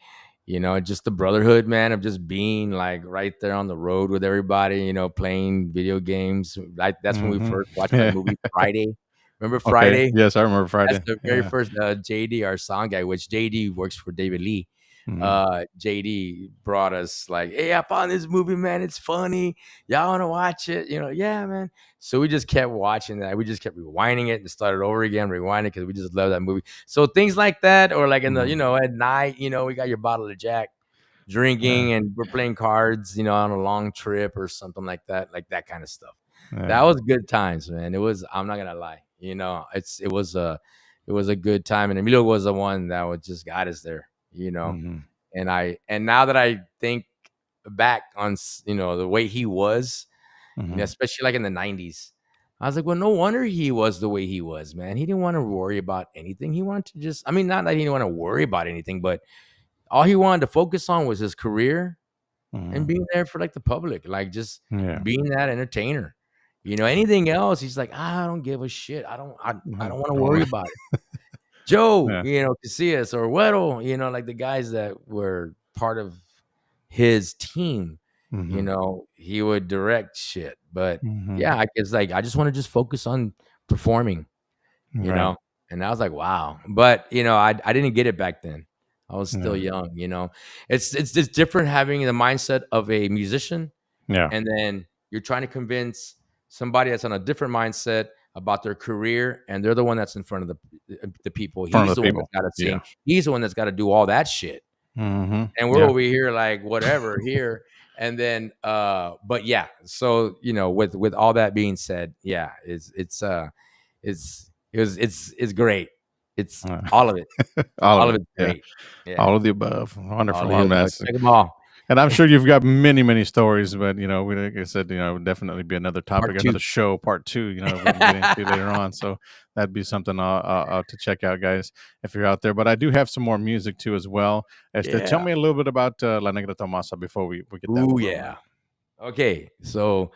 just the brotherhood, man, of just being like right there on the road with everybody, playing video games. Like that's when we Mhm. first watched that Yeah. movie Friday. Remember Okay. Friday? Yes, I remember That's Friday. the very Yeah. first JD, our sound guy, which JD works for David Lee. Mhm. JD brought us like, hey, I found this movie, man. It's funny. Y'all want to watch it? Yeah, man. So we just kept watching that. We just kept rewinding it and started over again, rewinding because we just love that movie. So things like that, or like in the, Mhm. at night, we got your bottle of Jack, Yeah. drinking, and we're playing cards, on a long trip or something like that kind of stuff. That Yeah. was good times, man. It was. I'm not gonna lie. It was a good time, and Emilio was the one that was just got us there. Mhm. And now that I think back on the way he was, Mhm. especially like in the '90s, I was like, well, no wonder he was the way he was, man. He didn't want to worry about anything. He wanted to just, I mean, not that he didn't want to worry about anything, but all he wanted to focus on was his career and Mhm. being there for like the public, like just Yeah. being that entertainer. Anything else, he's like, I don't give a shit. I don't want to Don't worry wanna about it. Joe, Yeah. Casillas or Weddle, like the guys that were part of, his team, Mm-hmm. he would direct shit. But Mm-hmm. yeah, I guess like I just want to just focus on performing, you Right. know. And I was like, wow. But I didn't get it back then. I was still Yeah. young. It's just different having the mindset of a musician, Yeah. and then you're trying to convince somebody that's on a different mindset about their career, and they're the one that's in front of the people. In front He's of the the one that's people. got to Yeah. sing. He's the one that's got to do all that shit. Mm-hmm. And we're Yeah. over here like whatever here. And then but yeah, so with all that being said, yeah, it's great. It's all of it. All All of of it. it's Yeah. great. Yeah. All of the above. All Wonderful. of the above. Mess. Check them all. And I'm sure you've got many, many stories, but like I said, would definitely be another topic, Part two. another show, part 2. We can get into later on. So that'd be something to check out, guys, if you're out there. But I do have some more music too as well. Tell Yeah. me a little bit about La Negra Tomasa before we get that Ooh, one yeah. rolling. Okay. So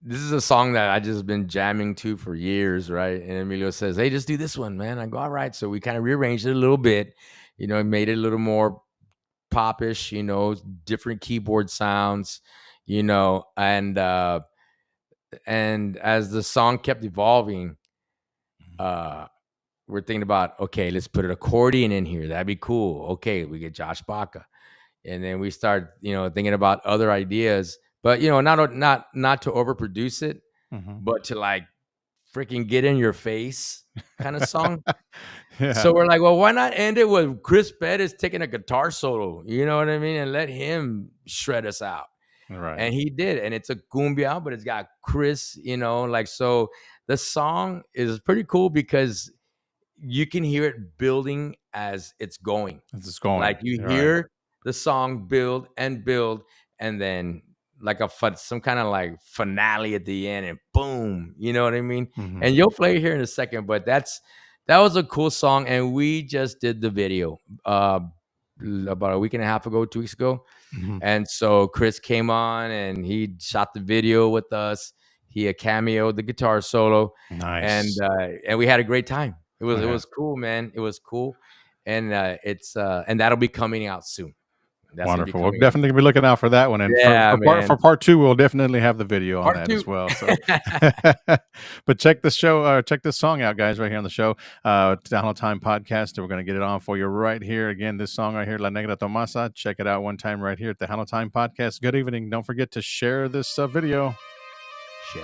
this is a song that I just been jamming to for years, right? And Emilio says, "Hey, just do this one, man." I go, "All right." So we kind of rearranged it a little bit, made it a little more popish, different keyboard sounds, and as the song kept evolving, we're thinking about, okay, let's put an accordion in here. That'd be cool. Okay, we get Josh Baca. And then we start, thinking about other ideas, but not to overproduce it, Mm-hmm. but to like freaking get in your face kind of song. Yeah. So we're like, well, why not end it with Chris Bettis taking a guitar solo? You know what I mean? And let him shred us out. Right. And he did. And it's a cumbia, but it's got Chris, so the song is pretty cool because you can hear it building as it's going. It's going. Like you Right. hear the song build, and then like some kind of like finale at the end, and boom, you know what I mean? Mm-hmm. And you'll play it here in a second, but that was a cool song, and we just did the video about a week and a half ago, 2 weeks ago. Mm-hmm. And so Chris came on and he shot the video with us. He cameoed the guitar solo. Nice. And we had a great time. It was cool, man. It was cool. And it's and that'll be coming out soon. That's wonderful. We'll definitely be looking out for that one. And for part 2, we'll definitely have the video on that as well. So, but check this song out, guys, right here on the show, Tejano Time Podcast. We're going to get it on for you right here. Again, this song right here, La Negra Tomasa. Check it out one time right here at Tejano Time Podcast. Good evening. Don't forget to share this video. Share.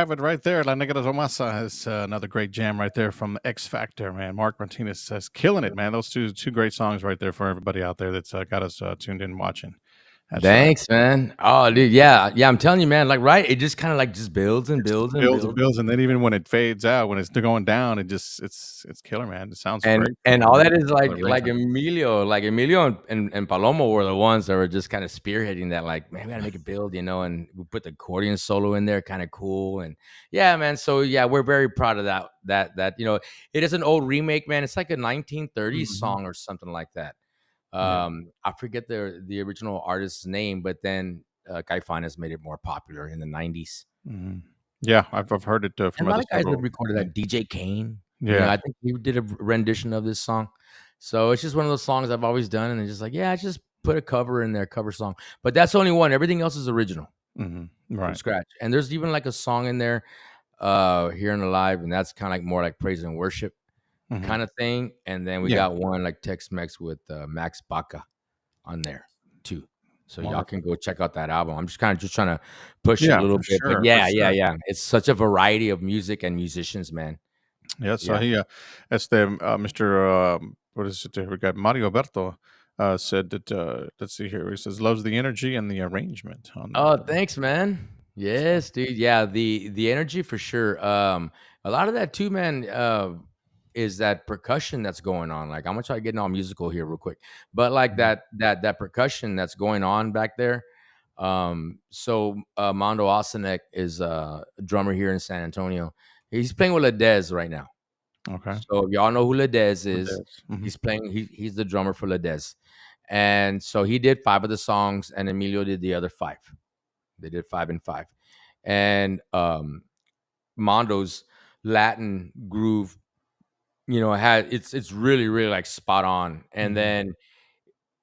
have it right there. La Negra Tomasa is another great jam right there from X Factor, man. Marc Martinez says, killing it, man. Those two great songs right there for everybody out there that's got us tuned in watching. That's Thanks, man. Oh, dude, yeah, yeah. I'm telling you, man. Like, right? It just kind of like just builds and builds and builds and builds. builds, and then even when it fades out, when it's going down, it's killer, man. It sounds And great. and all that is What like arrangement. Emilio and Palomo were the ones that were just kind of spearheading that. Like, man, we gotta make it build, and we put the accordion solo in there, kind of cool. And yeah, man. So yeah, we're very proud of that. It is an old remake, man. It's like a 1930s Mhm. song or something like that. Yeah. I forget the original artist's name, but then Caifanes made it more popular in the 90s. Mhm. Yeah, I've heard it And from a lot other of guys have several. recorded that. DJ Kane, Yeah. I think he did a rendition of this song. So it's just one of those songs I've always done, and it's just like, yeah, I just put a cover in there, cover song. But that's only one. Everything else is original Mhm. from Right. scratch. And there's even like a song in there, here in the live, and that's kind of like more like praise and worship Mhm. kind of thing. And then we Yeah. got one like Tex-Mex with Max Baca on there too. So y'all Wonderful. can go check out that album. I'm just kind of just trying to push it a Yeah, little for bit. But sure, for yeah, yeah, sure. yeah. It's such a variety of music and musicians, man. Yeah, so Yeah. he, Mr. What is it? We got Mario Berto said that. Let's see here. He says loves the energy and the arrangement on Oh, that. thanks, man. So, Yes, dude. Yeah, the energy for sure. A lot of that too, man, is that percussion that's going on. Like, I'm gonna try getting all musical here real quick, but like mhm, that percussion that's going on back there. So Mondo Osanek is a drummer here in San Antonio. He's playing with Ledez right now. okay. So if y'all know who Ledez It is, is. Mhm. he's playing. He's the drummer for Ledez, and so he did 5 of the songs, and Emilio did the other 5. They did 5 and 5. And Mondo's Latin groove, had it's really, really like spot on. And Mhm. then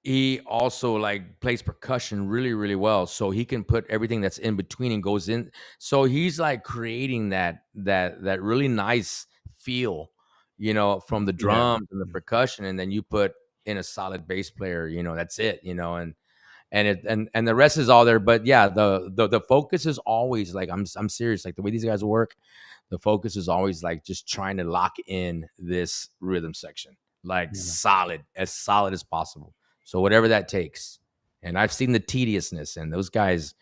he also like plays percussion really, really well. So he can put everything that's in between and goes in. So he's like creating that really nice feel, from the Yeah. drums and the percussion. And then you put in a solid bass player, that's it, and the rest is all there. But yeah, the focus is always like, I'm serious, like the way these guys work, the focus is always like just trying to lock in this rhythm section, like Yeah. solid as possible, so whatever that takes. And I've seen the tediousness, and those guys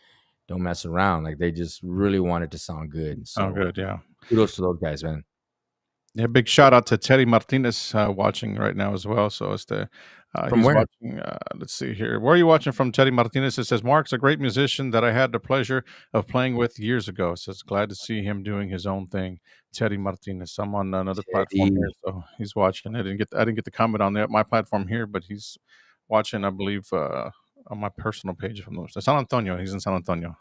don't mess around. Like, they just really want it to sound good. Oh, So good. Yeah. kudos to those guys, man. Yeah, big shout out to Teddy Martinez watching right now as well. So it's From he's where? watching. Let's see here. Where are you watching from, Teddy Martinez? It says Mark's a great musician that I had the pleasure of playing with years ago. So it's glad to see him doing his own thing. Teddy Martinez. I'm on another platform here, Teddy. so he's watching. I didn't get the comment on my platform here, but he's watching. I believe on my personal page from San Antonio. He's in San Antonio.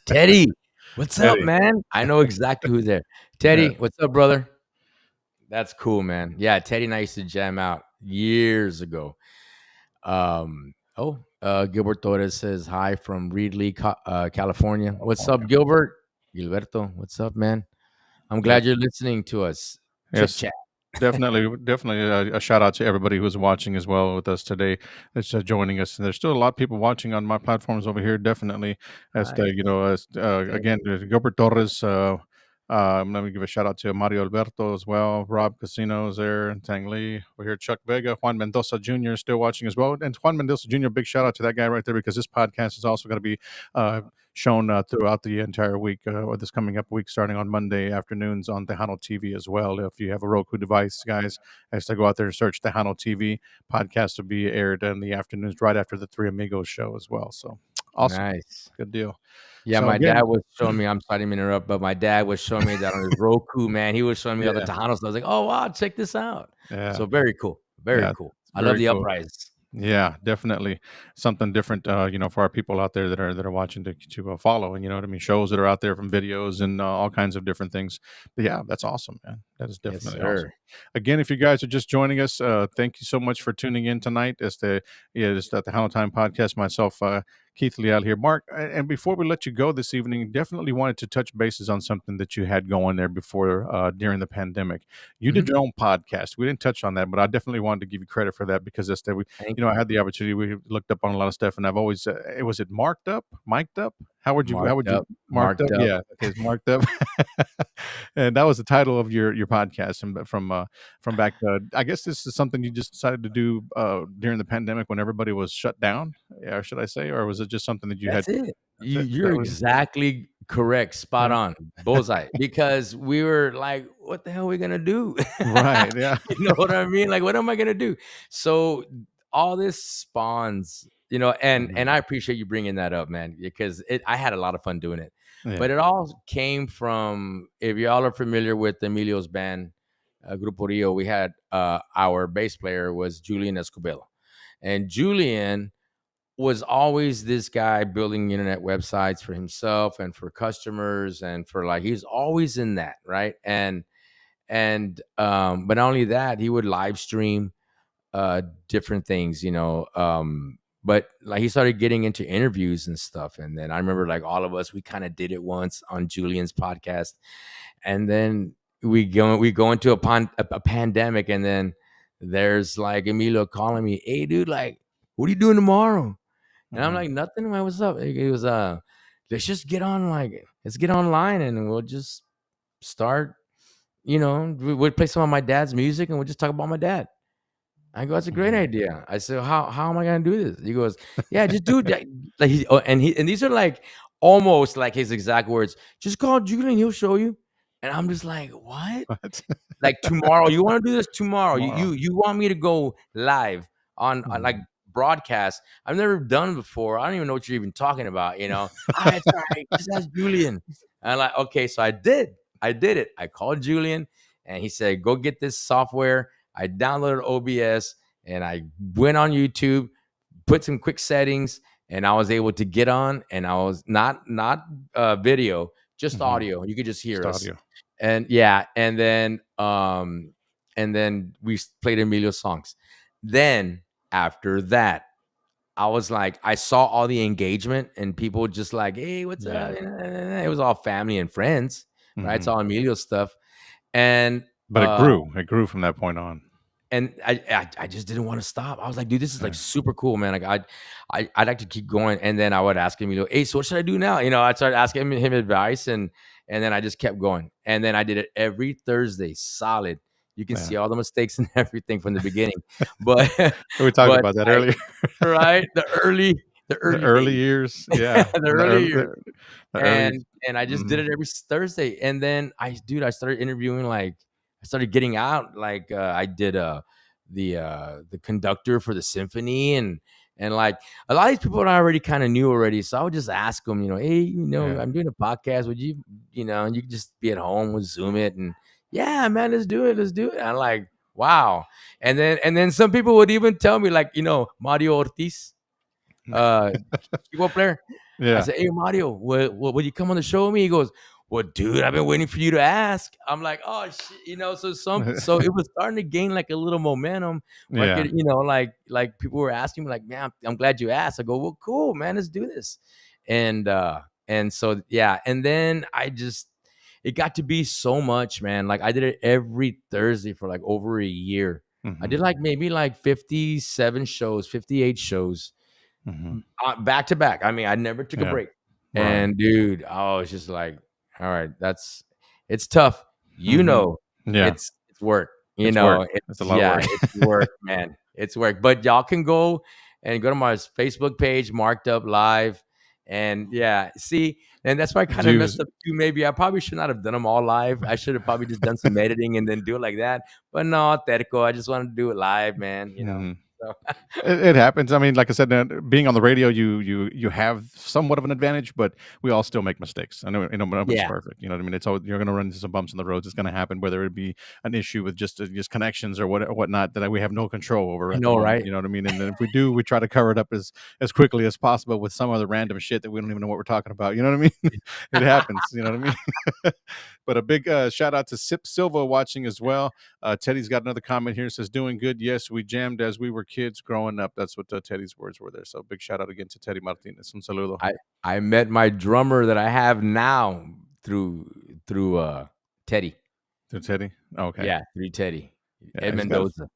Teddy, what's up, Teddy. man? I know exactly who's there. Yeah. Teddy, what's up, brother? That's cool, man. Yeah, Teddy and I used to jam out years ago. Gilbert Torres says hi from Reedley, California. What's up, Gilbert? Gilberto, what's up, man? I'm Yes. glad you're listening to us. Chit Yes. chat. Definitely a shout out to everybody who's watching as well with us today. That's joining us. And there's still a lot of people watching on my platforms over here. Definitely, as Nice. Thank again, Gilbert Torres. Let me give a shout out to Mario Alberto as well. Rob Casino is there, and Tang Lee. We're here. Chuck Vega, Juan Mendoza Jr. is still watching as well. And Juan Mendoza Jr. Big shout out to that guy right there, because this podcast is also going to be shown throughout the entire week, or this coming up week, starting on Monday afternoons on Tejano TV as well. If you have a Roku device, guys, as to go out there and search Tejano TV, podcast will be aired in the afternoons right after the Three Amigos show as well. So awesome. Nice. Good deal. Yeah, So my dad again, was showing me. I'm sorry to interrupt, but my dad was showing me that on his Roku, man. He was showing me all the yeah, Tejanos. I was like, oh wow, check this out. yeah, So very cool. Very yeah, cool. it's I love very the cool. uprise. Yeah, definitely something different, for our people out there that are watching to follow, and you know what I mean, shows that are out there from videos and all kinds of different things. But yeah, that's awesome, man. That is Yes, definitely awesome. sir. Again, if you guys are just joining us, thank you so much for tuning in tonight. It's the Hello Time podcast. Myself, Keith Leal here, Mark. And before we let you go this evening, definitely wanted to touch bases on something that you had going there before during the pandemic. You did Mhm. your own podcast. We didn't touch on that, but I definitely wanted to give you credit for that, because Thank I you. had the opportunity. We looked up on a lot of stuff, and I've always, was it marked up, mic'd up? How would Marked you up, marked marked up? up. Yeah, okay, it's marked up. And that was the title of your podcast from back. I guess this is something you just decided to do during the pandemic when everybody was shut down. Yeah, should I say, or was it just something that you had? That's it. That's it. You're That was exactly correct, spot yeah. on, bullseye. Because we were like, "What the hell are we gonna do?" Right. Yeah. You know what I mean? Like, what am I gonna do? So all this spawns, and Mhm. I appreciate you bringing that up, man, because I had a lot of fun doing it. Yeah. But it all came from, if y'all are familiar with Emilio's band, Grupo Rio, we had our bass player was Julian Escobedo, and Julian was always this guy building internet websites for himself and for customers, and for like he's always in that, right? And but not only that, he would live stream different things, but like he started getting into interviews and stuff. And then I remember, like, all of us, we kind of did it once on Julian's podcast. And then we go into a pandemic, and then there's like Emilio calling me, "Hey dude, like, what are you doing tomorrow?" And I'm Mhm. like, "Nothing, man. What's up?" It was let's just get on, like, let's get online, and we'll just start, we'd play some of my dad's music, and we'll just talk about my dad. I go, "That's a great Mhm. idea." I said, "How am I gonna do this?" He goes, "Yeah, just do it." Like and these are like almost like his exact words. "Just call Julian, he'll show you." And I'm just like, "What?" What? Like, tomorrow, you want to do this tomorrow? You Tomorrow. you you want me to go live on like Mhm. broadcast? I've never done before. I don't even know what you're even talking about. It's all right. Just ask Julian. And I'm like, okay, so I did. I did it. I called Julian, and he said, "Go get this software." I downloaded OBS, and I went on YouTube, put some quick settings, and I was able to get on. And I was not video, just Mhm. audio. You could just hear Just us. audio. And yeah, and then we played Emilio's songs. Then after that, I was like, I saw all the engagement and people just like, "Hey, what's up?" Yeah. It was all family and friends, right? It's Mhm. all Emilio stuff. And But it grew. It grew from that point on. and I just didn't want to stop. I was like, "Dude, this is like Yeah. super cool, man. Like, I'd like to keep going." And then I would ask him, "Hey, so what should I do now?" I started asking him advice, and then I just kept going. And then I did it every Thursday, solid. You can Yeah. see all the mistakes and everything from the beginning, but We talked but about that I earlier. right, the The early early days, years. Yeah. the And early years. the early And I just did mhm. it every Thursday. And then I started interviewing, like, I started getting out. Like, I did the conductor for the symphony, and like a lot of these people I already kind of knew already. So I would just ask them, "Hey, Yeah. I'm doing a podcast. Would you, and you can just be at home with Zoom it, and yeah, man, let's do it. Let's do it." And I'm like, wow. And then some people would even tell me, like, Mario Ortiz, uh keyboard player. I Yeah. said, "Hey, Mario, will you come on the show with me?" He goes, "Well, dude, I've been waiting for you to ask." I'm like, "Oh shit," so it was starting to gain like a little momentum where I Yeah. could, like people were asking me, like, "Man, I'm glad you asked." I go, "Well, cool, man, let's do this." And so yeah, and then it got to be so much, man. Like, I did it every Thursday for like over a year. I did Mhm. like maybe like 57 shows, 58 shows, Mhm. back to back. I mean, I never took a Yeah. break. Right. And dude, I was just like, all right, it's tough. Mhm. Yeah. It's work. It's work. It's a It's lot of yeah, work. it's work, man. It's work. But y'all can go to my Facebook page, Marked Up Live. And yeah, see, and that's why I kind of Jews. messed up too. Maybe I probably should not have done them all live. I should have probably just done some editing and then do it like that. But no, Terco, I just wanted to do it live, man. Mhm. So It happens. I mean, like I said, being on the radio, you have somewhat of an advantage, but we all still make mistakes. I know, nobody's yeah, perfect. You know what I mean? It's always, you're going to run into some bumps in the roads. It's going to happen, whether it be an issue with just connections or whatnot that we have no control over I at the know, moment. right? You know what I mean? And then if we do, we try to cover it up as quickly as possible with some other random shit that we don't even know what we're talking about. You know what I mean? It happens. You know what I mean? But a big shout out to Sip Silva watching as well. Teddy's got another comment here. Says, "Doing good. Yes, we jammed as we were kids growing up." That's what Teddy's words were there. So big shout out again to Teddy Martinez. Un saludo I I met my drummer that I have now through Teddy. to Teddy. Okay. Yeah, through Teddy, Yeah, Ed Mendoza.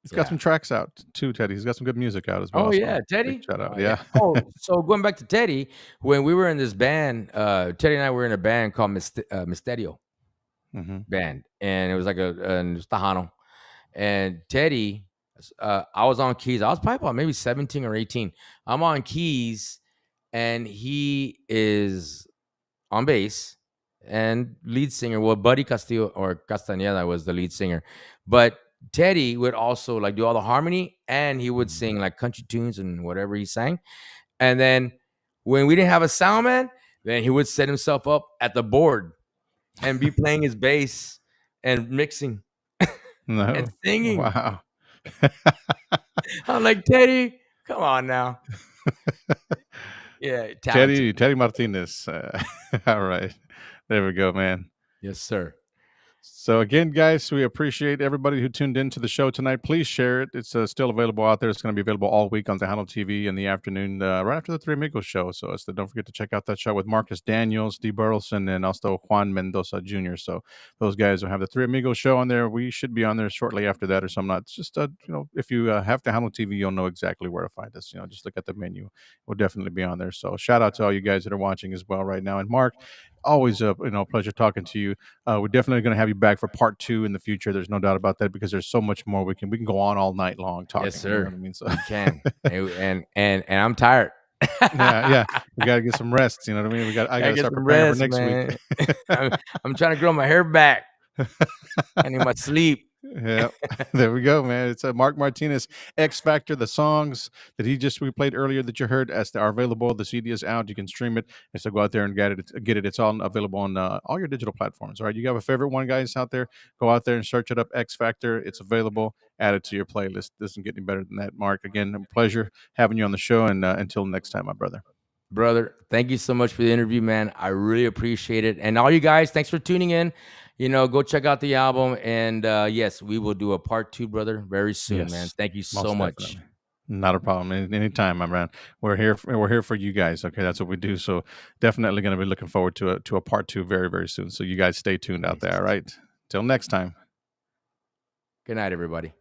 He's got Yeah. some tracks out too, Teddy. He's got some good music out as Oh well. So yeah, big Teddy. shout out. Oh yeah. Yeah. Oh, so going back to Teddy, when we were in this band, Teddy and I were in a band called Misterio Hmm. band, and it was like it was Tejano. And Teddy, I was on keys. I was probably about maybe 17 or 18. I'm on keys, and he is on bass and lead singer. Well, Buddy Castillo or Castañeda was the lead singer, but Teddy would also like do all the harmony, and he would sing like country tunes and whatever he sang. And then when we didn't have a sound man, then he would set himself up at the board and be playing his bass and mixing and No. singing. Wow. I'm like, Teddy, come on now. Yeah, talented. Teddy Martinez. All right. There we go, man. Yes, sir. So again, guys, we appreciate everybody who tuned into the show tonight. Please share it. It's still available out there. It's going to be available all week on Tejano TV in the afternoon, right after the Three Amigos show. So don't forget to check out that show with Marcus Daniels, Dee Burleson, and also Juan Mendoza Jr. So those guys will have the Three Amigos show on there. We should be on there shortly after that or something. It's just, if you have Tejano TV, you'll know exactly where to find us. Just look at the menu. We'll definitely be on there. So shout out to all you guys that are watching as well right now. And Mark, always a pleasure talking to you. We're definitely going to have you back for part 2 in the future. There's no doubt about that because there's so much more we can go on all night long talking. Yes, You know sir. what I mean? So We can. And I'm tired. yeah. We got to get some rest. You know what I mean? I got to start preparing for next week. I'm trying to grow my hair back. I need my sleep. Yeah, there we go, man. It's a Marc Martinez X Factor. The songs that we played earlier that you heard are available. The CD is out. You can stream it. And so go out there and get it. It's all available on all your digital platforms. All right. You have a favorite one, guys, out there? Go out there and search it up. X Factor. It's available. Add it to your playlist. Doesn't get any better than that, Mark. Again, a pleasure having you on the show. And until next time, my brother. Brother, thank you so much for the interview, man. I really appreciate it. And all you guys, thanks for tuning in. Go check out the album. And yes, we will do a part 2, brother, very soon, Yes, man. Thank you so most much. definitely. Not a problem. Anytime, my man. We're here for you guys. Okay, that's what we do. So definitely going to be looking forward to a part 2 very, very soon. So you guys stay tuned out there. All right. Till next time. Good night, everybody.